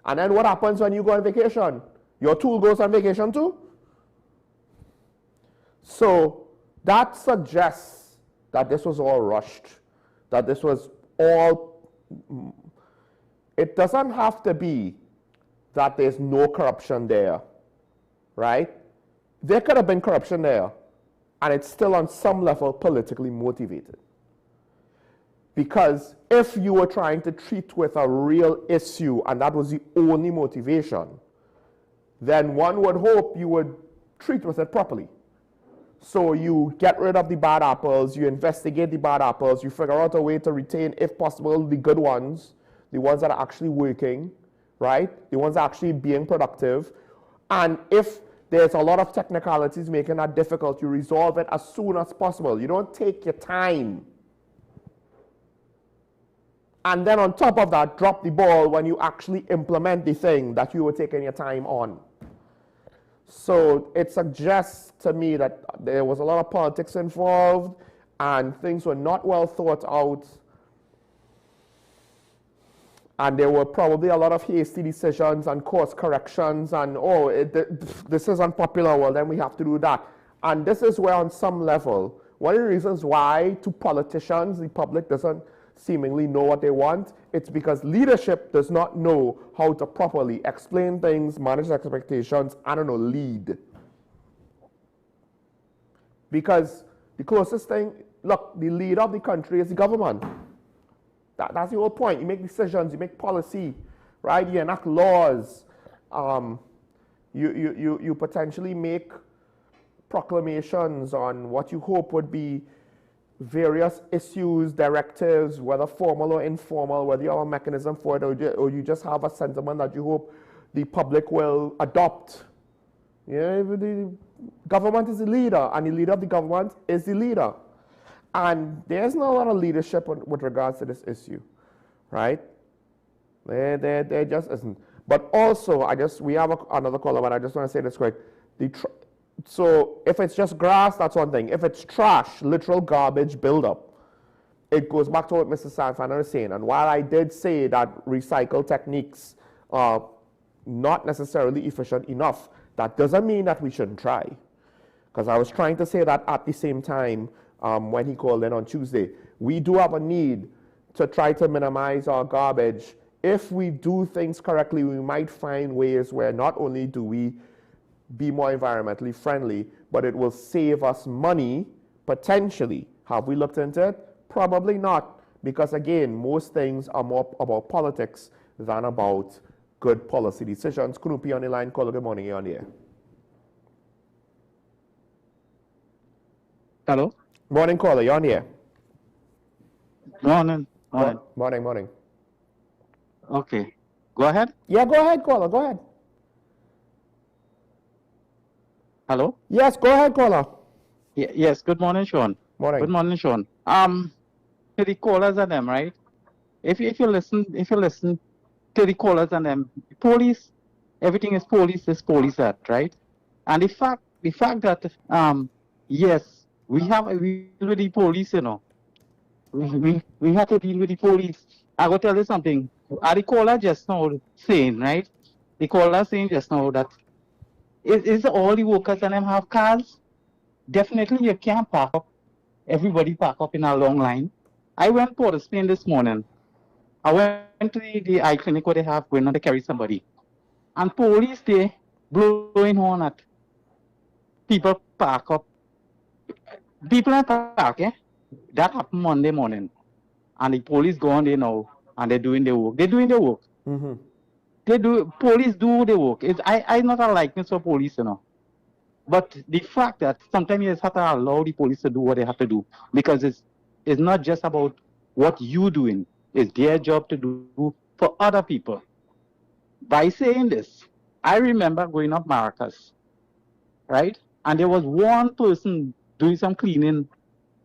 D: And then what happens when you go on vacation? Your tool goes on vacation too? So that suggests that this was all rushed, that this was all. It doesn't have to be that there's no corruption there, right? There could have been corruption there, and it's still on some level politically motivated. Because if you were trying to treat with a real issue and that was the only motivation, then one would hope you would treat with it properly. So you get rid of the bad apples, you investigate the bad apples, you figure out a way to retain, if possible, the good ones, the ones that are actually working, right? The ones that are actually being productive. And if there's a lot of technicalities making that difficult, you resolve it as soon as possible. You don't take your time. And then on top of that, drop the ball when you actually implement the thing that you were taking your time on. So it suggests to me that there was a lot of politics involved and things were not well thought out. And there were probably a lot of hasty decisions and course corrections and, this is unpopular, well, then we have to do that. And this is where on some level, one of the reasons why to politicians, the public doesn't seemingly know what they want. It's because leadership does not know how to properly explain things, manage expectations, lead. Because the closest thing, look, the leader of the country is the government. That's the whole point. You make decisions, you make policy, right? You enact laws. You potentially make proclamations on what you hope would be various issues, directives, whether formal or informal, whether you have a mechanism for it or you just have a sentiment that you hope the public will adopt. Yeah, the government is the leader, and the leader of the government is the leader. And there's not a lot of leadership with regards to this issue, right? There just isn't. But also, we have another caller, but I just want to say this quick. So if it's just grass, that's one thing. If it's trash, literal garbage buildup, it goes back to what Mr. Sanfana is saying. And while I did say that recycle techniques are not necessarily efficient enough, that doesn't mean that we shouldn't try. Because I was trying to say that at the same time when he called in on Tuesday. We do have a need to try to minimize our garbage. If we do things correctly, we might find ways where not only do we be more environmentally friendly, but it will save us money, potentially. Have we looked into it? Probably not, because again, most things are more about politics than about good policy decisions. Kunupi on the line, caller, good morning, you're on the air.
K: Hello?
D: Morning, caller, you're on the air.
K: Morning.
D: Morning.
K: Okay. Go ahead.
D: Yeah, go ahead, caller, go ahead.
K: Hello?
D: Yes, go ahead, caller.
K: Yes, good morning, Sean.
D: Morning.
K: Good morning, Sean. To the callers and them, right? If you listen to the callers and them, police, everything is police, this, police, that, right? And the fact that yes, we have deal with the police, you know. We have to deal with the police. I will tell you something. The caller just now saying, right? The caller saying just now that is all the workers and them have cars? Definitely you can't park up. Everybody park up in a long line. I went to Spain this morning. I went to the eye clinic where they have going on to carry somebody. And police there blowing horn at people park up. People are park, eh? That happened Monday morning. And the police go on there now and they're doing their work.
D: Mm-hmm.
K: Police do the work. I not a likeness for police, you know. But the fact that sometimes you just have to allow the police to do what they have to do, because it's not just about what you're doing. It's their job to do for other people. By saying this, I remember going up Maracas, right? And there was one person doing some cleaning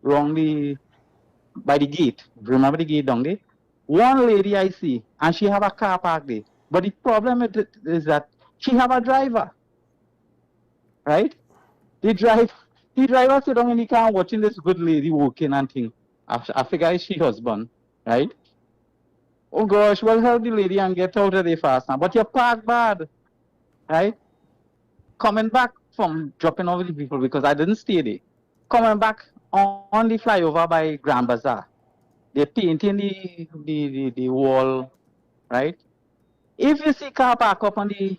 K: by the gate. Remember the gate down there? One lady I see, and she have a car parked there. But the problem is that she have a driver, right? The driver sit down in the car watching this good lady working and thing. I figure it's she husband, right? Oh gosh, well help the lady and get out of there fast now. But you park bad, right? Coming back from dropping off the people, because I didn't stay there. Coming back on the flyover by Grand Bazaar. They're painting the wall, right? If you see car park up on the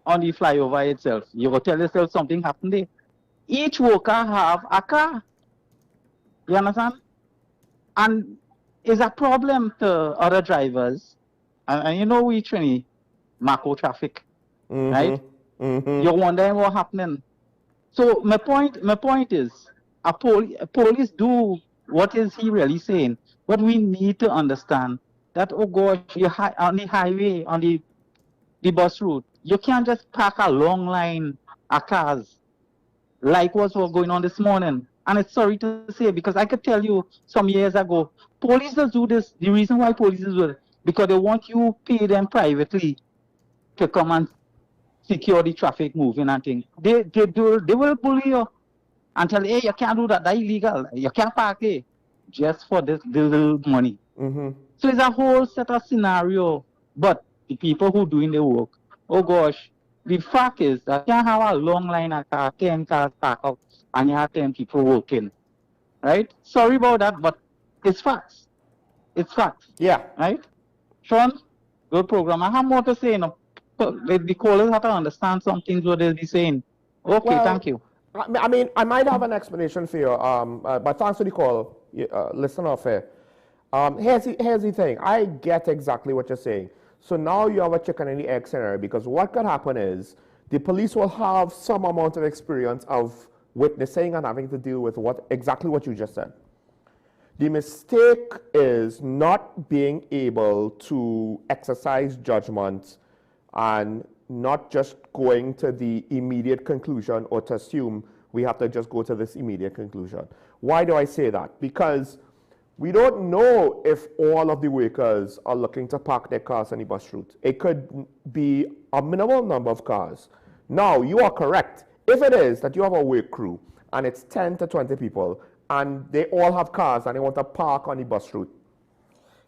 K: flyover itself, you will tell yourself something happened there. Each worker have a car. You understand? And it's a problem to other drivers. And you know we train macro traffic, right?
D: Mm-hmm.
K: You're wondering what's happening. So my point is, police do what is he really saying? But we need to understand that, oh gosh, on the highway, on the bus route, you can't just park a long line of cars like what's going on this morning. And it's sorry to say, because I could tell you some years ago, police does do this. The reason why police do it, because they want you pay them privately to come and secure the traffic moving and things. They will bully you and tell you, hey, you can't do that, that's illegal. You can't park here just for this little money.
D: Mm-hmm.
K: So it's a whole set of scenario. But the people who doing the work, oh gosh, the fact is that you can't have a long line of cars, 10 cars parked up, and you have 10 people working. Right? Sorry about that, but it's facts. It's facts.
D: Yeah.
K: Right? Sean, good program. I have more to say. The callers have to understand some things what they'll be saying. Okay,
D: Well,
K: thank you.
D: I mean, I might have an explanation for you, but thanks for the call, listener fair. Here's the thing. I get exactly what you're saying. So now you have a chicken and the egg scenario, because what could happen is the police will have some amount of experience of witnessing and having to deal with exactly what you just said. The mistake is not being able to exercise judgment and not just going to the immediate conclusion or to assume we have to just go to this immediate conclusion. Why do I say that? Because we don't know if all of the workers are looking to park their cars on the bus route. It could be a minimal number of cars. Now, you are correct. If it is that you have a work crew and it's 10 to 20 people and they all have cars and they want to park on the bus route,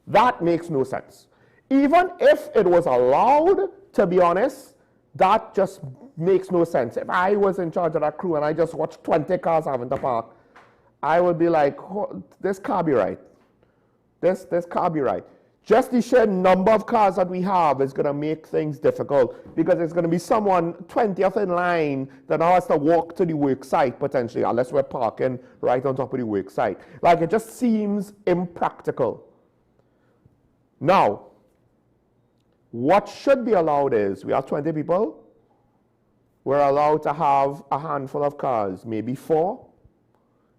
D: that makes no sense. Even if it was allowed, to be honest, that just makes no sense. If I was in charge of that crew and I just watched 20 cars having to park, I would be like, oh, this can't be right. This can't be right. Just the sheer number of cars that we have is going to make things difficult, because it's going to be someone 20th in line that now has to walk to the work site potentially, unless we're parking right on top of the work site. Like, it just seems impractical. Now, what should be allowed is, we have 20 people, we're allowed to have a handful of cars, maybe 4,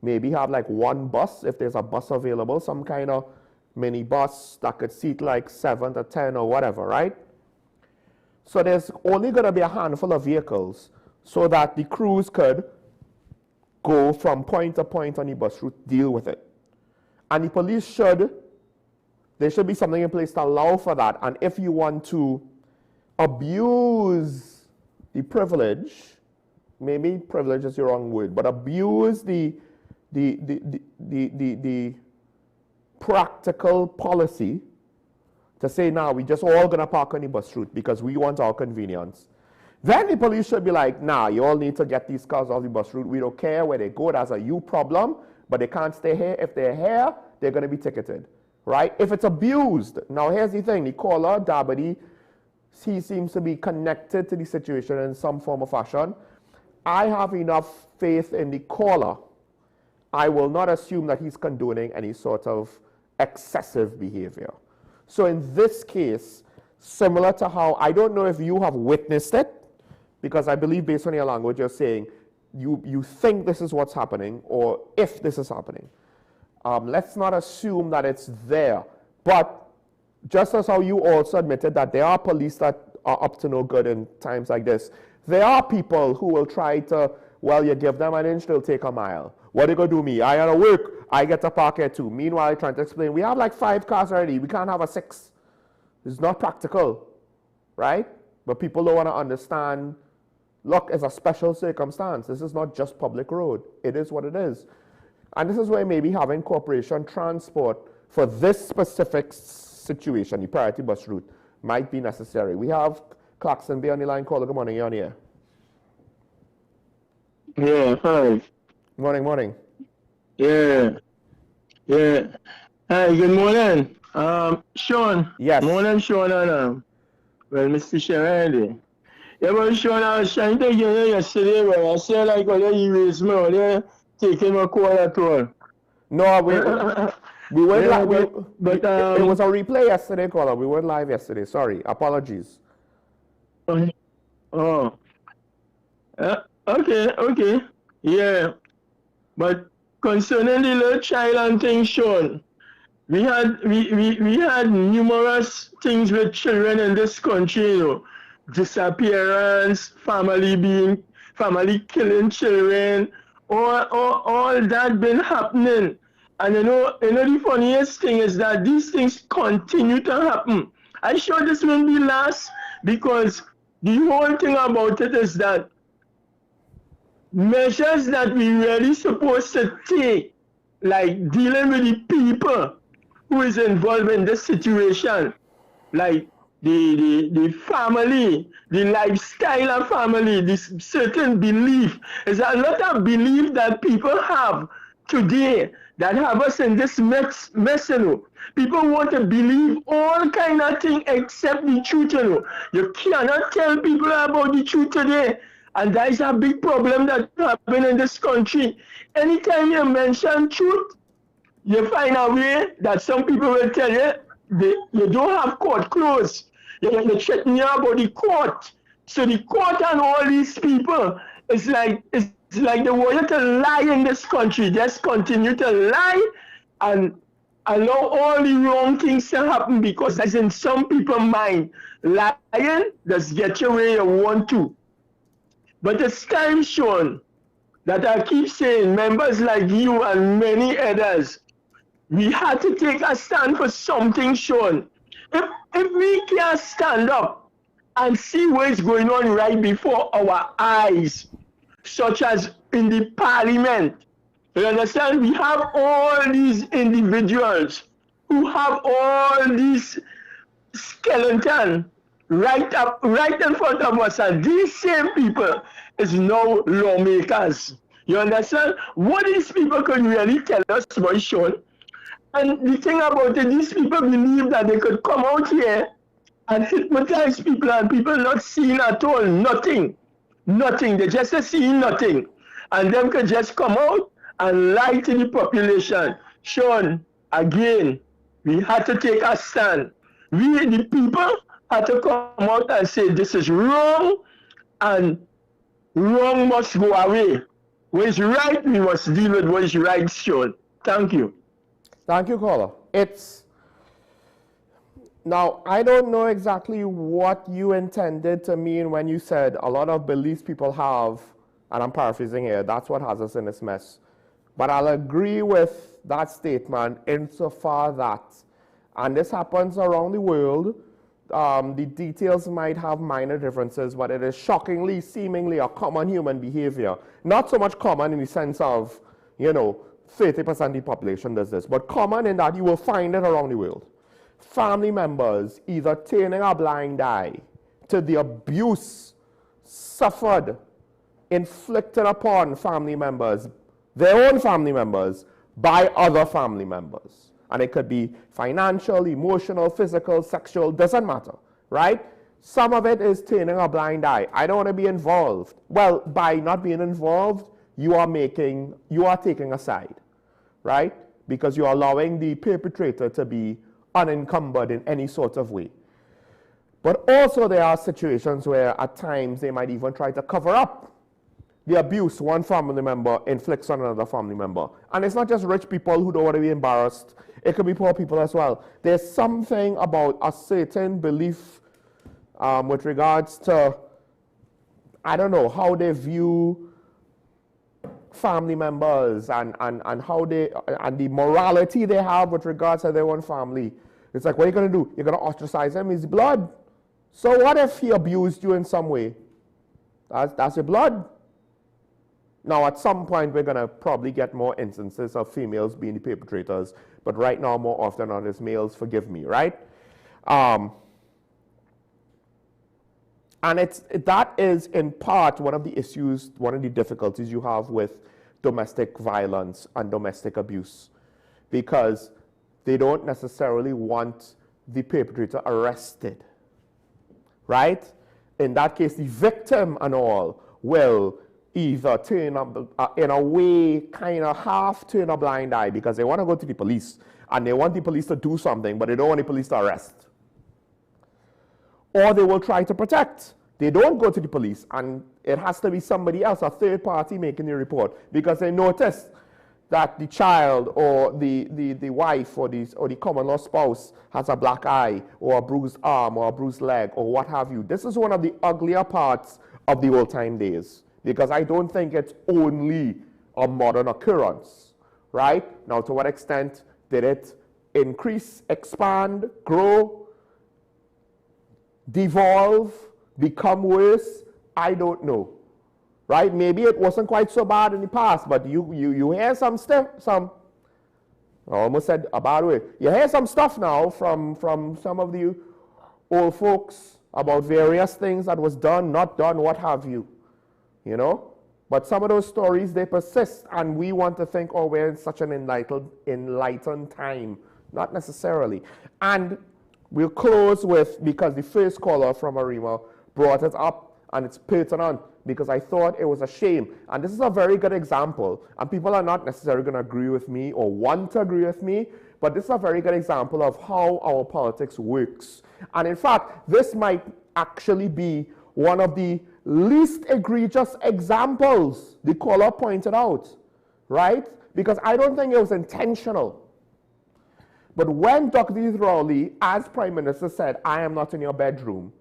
D: maybe have like 1 bus if there's a bus available, some kind of mini bus that could seat like 7 to 10 or whatever, right? So there's only going to be a handful of vehicles so that the crews could go from point to point on the bus route, deal with it. And the police there should be something in place to allow for that. And if you want to abuse the privilege, maybe privilege is the wrong word, but abuse the practical policy to say, now we just all gonna park on the bus route because we want our convenience, then the police should be like, nah, you all need to get these cars off the bus route. We don't care where they go. That's a you problem, but they can't stay here. If they're here, they're gonna be ticketed, right? If it's abused, now here's the thing, the caller, Dabadi, he seems to be connected to the situation in some form or fashion. I have enough faith in the caller. I will not assume that he's condoning any sort of excessive behavior. So in this case, similar to how, I don't know if you have witnessed it, because I believe based on your language, you're saying you think this is what's happening, or if this is happening. Let's not assume that it's there. But just as how you also admitted that there are police that are up to no good in times like this, there are people who will try to, well, you give them an inch, they'll take a mile. What are you going to do me? I gotta work. I get to park here too. Meanwhile, I'm trying to explain, we have like 5 cars already. We can't have a 6. It's not practical, right? But people don't want to understand, look, it's a special circumstance. This is not just public road. It is what it is. And this is where maybe having corporation transport for this specific situation, the priority bus route, might be necessary. We have Clarkson Bay on the line. Caller, good morning. You're on here.
L: Yeah, hi.
D: Morning.
L: Yeah. Hi, good morning. Sean.
D: Yes.
L: Morning, Sean. Well, Mr. Sherry. Yeah, but Sean, I was trying to get you yesterday, but I said like, oh, you erase me, or you taking my call at all.
D: No, we weren't live. But it was a replay yesterday, caller. We weren't live yesterday. Sorry. Apologies.
L: Oh. Okay. Yeah. But concerning the little child and things, Sean, we had numerous things with children in this country, you know. Disappearance, family killing children, all that been happening. And you know the funniest thing is that these things continue to happen. I'm sure this will be last, because the whole thing about it is that measures that we really supposed to take, like dealing with the people who is involved in this situation, like the family, the lifestyle of family, this certain belief. There's a lot of belief that people have today that have us in this mess, you know. People want to believe all kind of things except the truth, you know. You cannot tell people about the truth today. And that is a big problem that happen in this country. Anytime you mention truth, you find a way that some people will tell you you don't have court closed. You're chatting about the court. So the court and all these people, it's like they want you to lie in this country. Just continue to lie and allow all the wrong things to happen because that's in some people's mind. Lying just get you where you want to. But it's time shown that I keep saying, members like you and many others, we had to take a stand for something shown. If we can't stand up and see what's going on right before our eyes, such as in the parliament, you understand? We have all these individuals who have all these skeletons right in front of us, and these same people is now lawmakers. You understand? What these people could really tell us about Sean. And the thing about it, these people believe that they could come out here and hypnotize people and people not seeing at all, nothing. They just seeing nothing. And them could just come out and lie to the population. Sean, again, we had to take a stand. We, the people, had to come out and say this is wrong and wrong must go away. What is right, we must deal with what is right, Sean. Thank you.
D: Thank you, caller. Now, I don't know exactly what you intended to mean when you said a lot of beliefs people have, and I'm paraphrasing here, that's what has us in this mess. But I'll agree with that statement insofar that, and this happens around the world, the details might have minor differences, but it is shockingly, seemingly a common human behavior. Not so much common in the sense of, 30% of the population does this, but common in that you will find it around the world. Family members either turning a blind eye to the abuse suffered, inflicted upon family members, their own family members, by other family members. And it could be financial, emotional, physical, sexual, doesn't matter, right? Some of it is turning a blind eye. I don't want to be involved. Well, by not being involved, you are taking a side, right? Because you're allowing the perpetrator to be unencumbered in any sort of way. But also there are situations where at times they might even try to cover up the abuse one family member inflicts on another family member. And it's not just rich people who don't want to be embarrassed. It could be poor people as well. There's something about a certain belief with regards to, I don't know, how they view family members and how they, and the morality they have with regards to their own family. It's like, what are you going to do? You're going to ostracize him? His blood. So what if he abused you in some way? That's your blood. Now, at some point, we're going to probably get more instances of females being the perpetrators, but right now, more often than not, it's males, forgive me, right? And that is, in part, one of the issues, one of the difficulties you have with domestic violence and domestic abuse, because they don't necessarily want the perpetrator arrested, right? In that case, the victim and all will either turn up, in a way, kind of half turn a blind eye because they want to go to the police and they want the police to do something, but they don't want the police to arrest. Or they will try to protect. They don't go to the police, and it has to be somebody else, a third party, making the report because they notice that the child or the wife or the common law spouse has a black eye or a bruised arm or a bruised leg or what have you. This is one of the uglier parts of the old time days, because I don't think it's only a modern occurrence, right? Now, to what extent did it increase, expand, grow, devolve, become worse? I don't know, right? Maybe it wasn't quite so bad in the past, but you hear some stuff, I almost said a bad word. You hear some stuff now from some of the old folks about various things that was done, not done, what have you. You know, But some of those stories, they persist, and we want to think, oh, we're in such an enlightened time. Not necessarily. And we'll close with, because the first caller from Arima brought it up, and it's pertinent, because I thought it was a shame. And this is a very good example, and people are not necessarily going to agree with me or want to agree with me, but this is a very good example of how our politics works. And in fact, this might actually be one of the least egregious examples the caller pointed out, right? Because I don't think it was intentional. But when Dr. Rowley, as Prime Minister, said, I am not in your bedroom,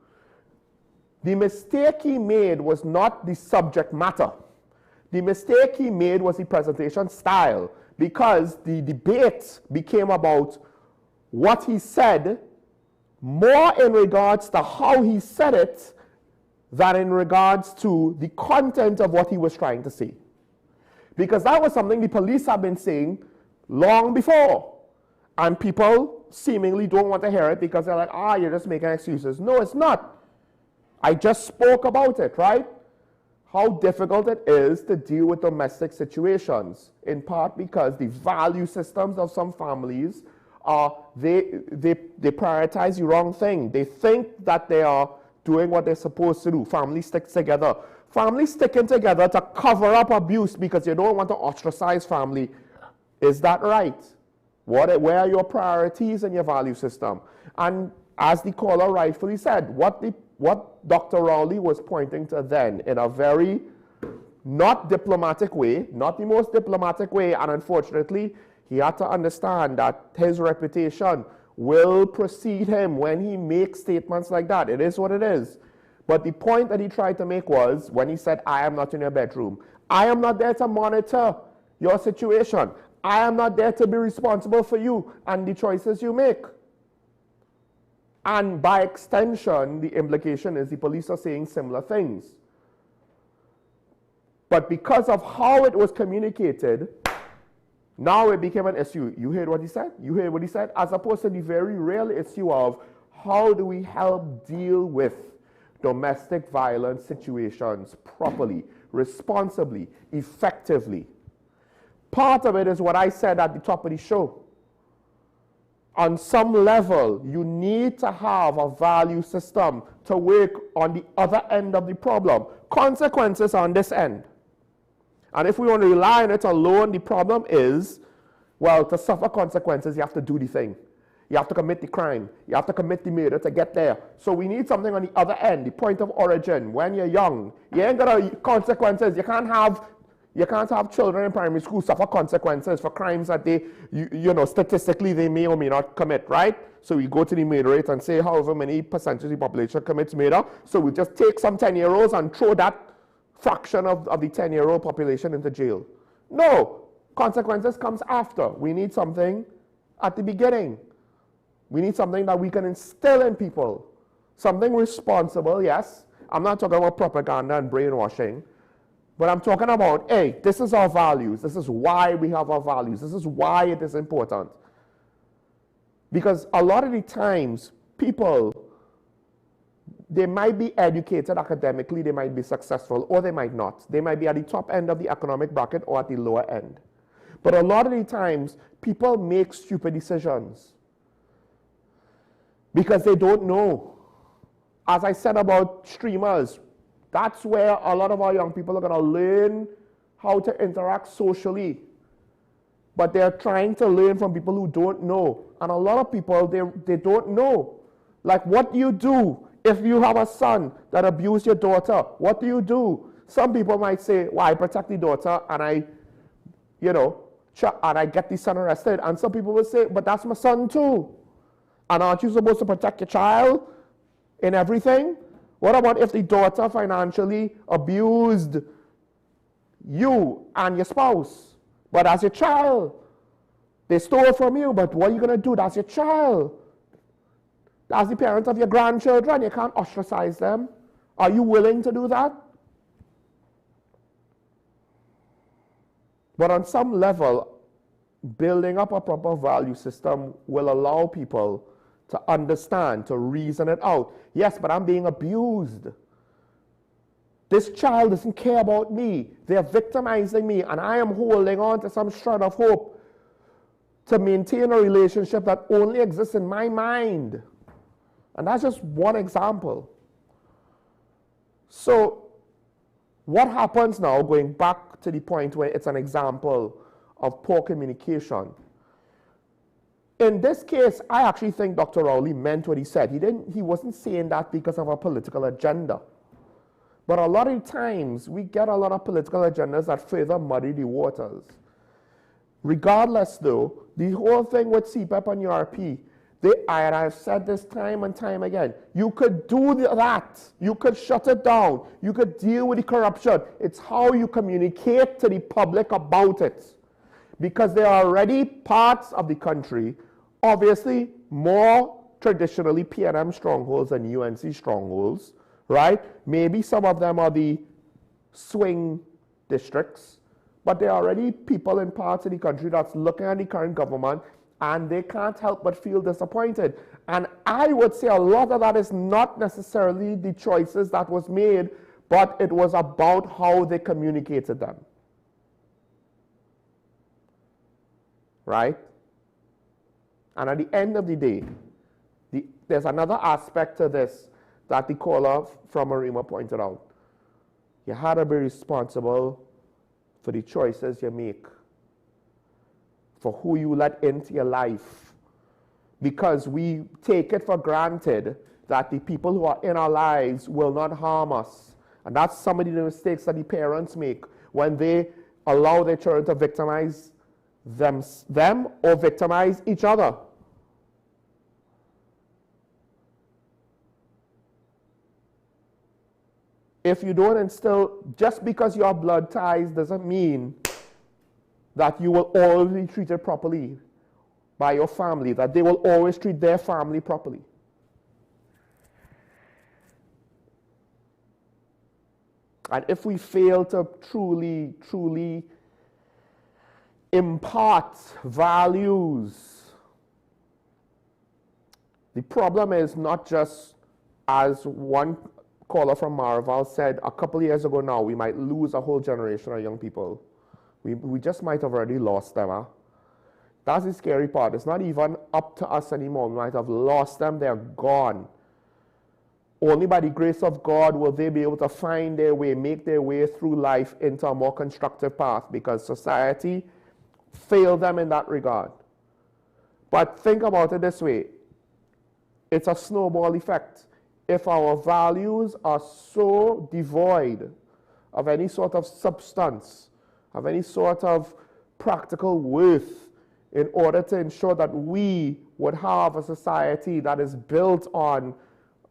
D: the mistake he made was not the subject matter. The mistake he made was the presentation style, because the debate became about what he said more in regards to how he said it than in regards to the content of what he was trying to say. Because that was something the police have been saying long before. And people seemingly don't want to hear it because they're like, you're just making excuses. No, it's not. I just spoke about it, right? How difficult it is to deal with domestic situations, in part because the value systems of some families they prioritize the wrong thing. They think that they are doing what they're supposed to do. Family sticks together. Family sticking together to cover up abuse because you don't want to ostracize family. Is that right? Where are your priorities in your value system? And as the caller rightfully said, what Dr. Rowley was pointing to then in a very not diplomatic way, not the most diplomatic way, and unfortunately, he had to understand that his reputation will precede him when he makes statements like that. It is what it is. But the point that he tried to make was, when he said, I am not in your bedroom, I am not there to monitor your situation. I am not there to be responsible for you and the choices you make. And by extension, the implication is the police are saying similar things. But because of how it was communicated, now it became an issue. You heard what he said? You heard what he said? As opposed to the very real issue of how do we help deal with domestic violence situations properly, responsibly, effectively. Part of it is what I said at the top of the show. On some level, you need to have a value system to work on the other end of the problem. Consequences on this end. And if we want to rely on it alone, the problem is, well, to suffer consequences, you have to do the thing. You have to commit the crime. You have to commit the murder to get there. So we need something on the other end, the point of origin. When you're young, you ain't got consequences. You can't have children in primary school suffer consequences for crimes that they, statistically they may or may not commit, right? So we go to the murder rate and say however many percentage of the population commits murder. So we just take some 10-year-olds and throw that fraction of the 10-year-old population into jail. No, consequences comes after. We need something at the beginning. We need something that we can instill in people. Something responsible, yes. I'm not talking about propaganda and brainwashing. But I'm talking about, hey, this is our values. This is why we have our values. This is why it is important. Because a lot of the times, people, they might be educated academically, they might be successful, or they might not. They might be at the top end of the economic bracket or at the lower end. But a lot of the times, people make stupid decisions because they don't know. As I said about streamers, that's where a lot of our young people are going to learn how to interact socially. But they're trying to learn from people who don't know. And a lot of people, they don't know. Like, what do you do if you have a son that abused your daughter? What do you do? Some people might say, well, I protect the daughter and I get the son arrested. And some people will say, but that's my son too. And aren't you supposed to protect your child in everything? What about if the daughter financially abused you and your spouse? But as your child, they stole from you, but what are you going to do? That's your child. That's the parent of your grandchildren. You can't ostracize them. Are you willing to do that? But on some level, building up a proper value system will allow people to understand, to reason it out. Yes, but I'm being abused. This child doesn't care about me. They are victimizing me, and I am holding on to some shred of hope to maintain a relationship that only exists in my mind. And that's just one example. So what happens now, going back to the point where it's an example of poor communication? In this case, I actually think Dr. Rowley meant what he said. He wasn't saying that because of a political agenda. But a lot of times, we get a lot of political agendas that further muddy the waters. Regardless, though, the whole thing with CPEP and URP, and I've said this time and time again, you could do that. You could shut it down. You could deal with the corruption. It's how you communicate to the public about it. Because there are already parts of the country, obviously more traditionally PNM strongholds than UNC strongholds, right? Maybe some of them are the swing districts, but there are already people in parts of the country that's looking at the current government and they can't help but feel disappointed. And I would say a lot of that is not necessarily the choices that was made, but it was about how they communicated them. Right? And at the end of the day, there's another aspect to this that the caller from Arima pointed out. You had to be responsible for the choices you make, for who you let into your life. Because we take it for granted that the people who are in our lives will not harm us. And that's some of the mistakes that the parents make when they allow their children to victimize them or victimize each other. If you don't instill, just because you have blood ties doesn't mean that you will always be treated properly by your family, that they will always treat their family properly. And if we fail to truly impart values, the problem is not just, as one caller from Maraval said a couple of years ago now, we might lose a whole generation of young people. We just might have already lost them. Huh? That's the scary part. It's not even up to us anymore. We might have lost them. They're gone. Only by the grace of God will they be able to find their way, make their way through life into a more constructive path, because society failed them in that regard. But think about it this way. It's a snowball effect. If our values are so devoid of any sort of substance, of any sort of practical worth, in order to ensure that we would have a society that is built on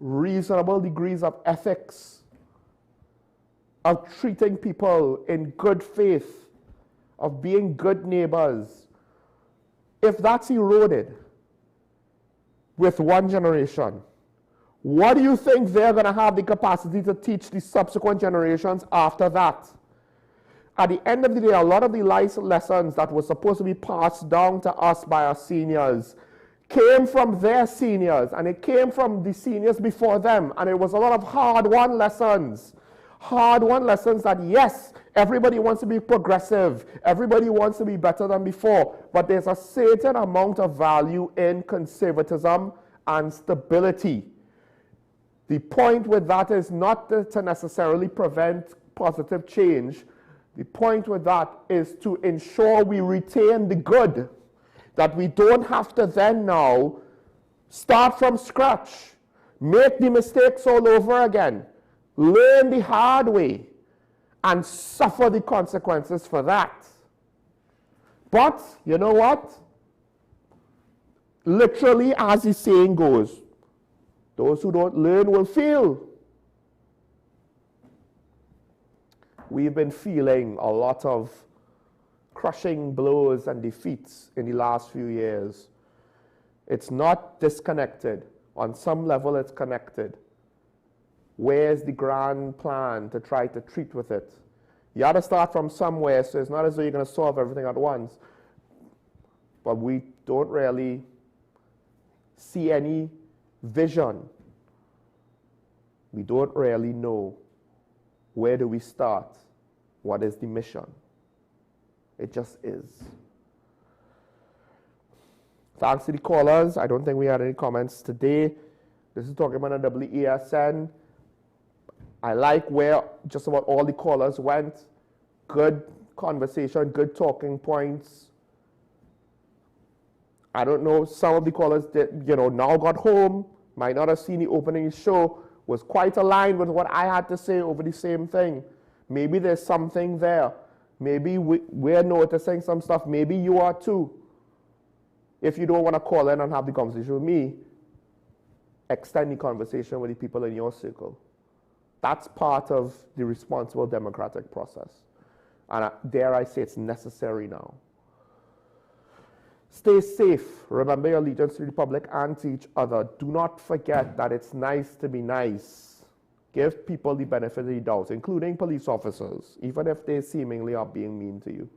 D: reasonable degrees of ethics, of treating people in good faith, of being good neighbors, if that's eroded with one generation, what do you think they're going to have the capacity to teach the subsequent generations after that? At the end of the day, a lot of the life lessons that were supposed to be passed down to us by our seniors came from their seniors, and it came from the seniors before them, and it was a lot of hard-won lessons. Hard-won lessons that, yes, everybody wants to be progressive, everybody wants to be better than before, but there's a certain amount of value in conservatism and stability. The point with that is not to necessarily prevent positive change. The point with that is to ensure we retain the good, that we don't have to then now start from scratch, make the mistakes all over again, learn the hard way, and suffer the consequences for that. But, you know what? Literally, as the saying goes, those who don't learn will fail. We've been feeling a lot of crushing blows and defeats in the last few years. It's not disconnected. On some level, it's connected. Where's the grand plan to try to treat with it? You have to start from somewhere, so it's not as though you're going to solve everything at once. But we don't really see any vision. We don't really know Where do we start? What is the mission? It just is. Thanks to the callers. I don't think we had any comments today. This is talking about a WESN. I like where just about all the callers went. Good conversation, good talking points. I don't know, some of the callers that, now got home, might not have seen the opening show, was quite aligned with what I had to say over the same thing. Maybe there's something there. Maybe we're noticing some stuff. Maybe you are too. If you don't want to call in and have the conversation with me, extend the conversation with the people in your circle. That's part of the responsible democratic process. And dare I say it's necessary now. Stay safe. Remember your allegiance to the Republic and to each other. Do not forget that it's nice to be nice. Give people the benefit of the doubt, including police officers, even if they seemingly are being mean to you.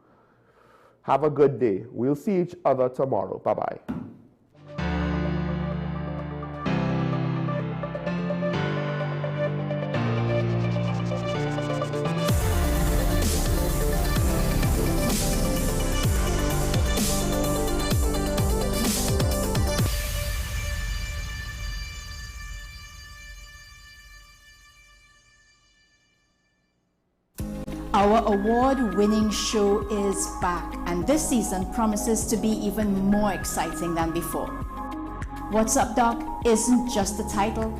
D: Have a good day. We'll see each other tomorrow. Bye-bye.
B: Our award-winning show is back, and this season promises to be even more exciting than before. What's Up, Doc isn't just a title,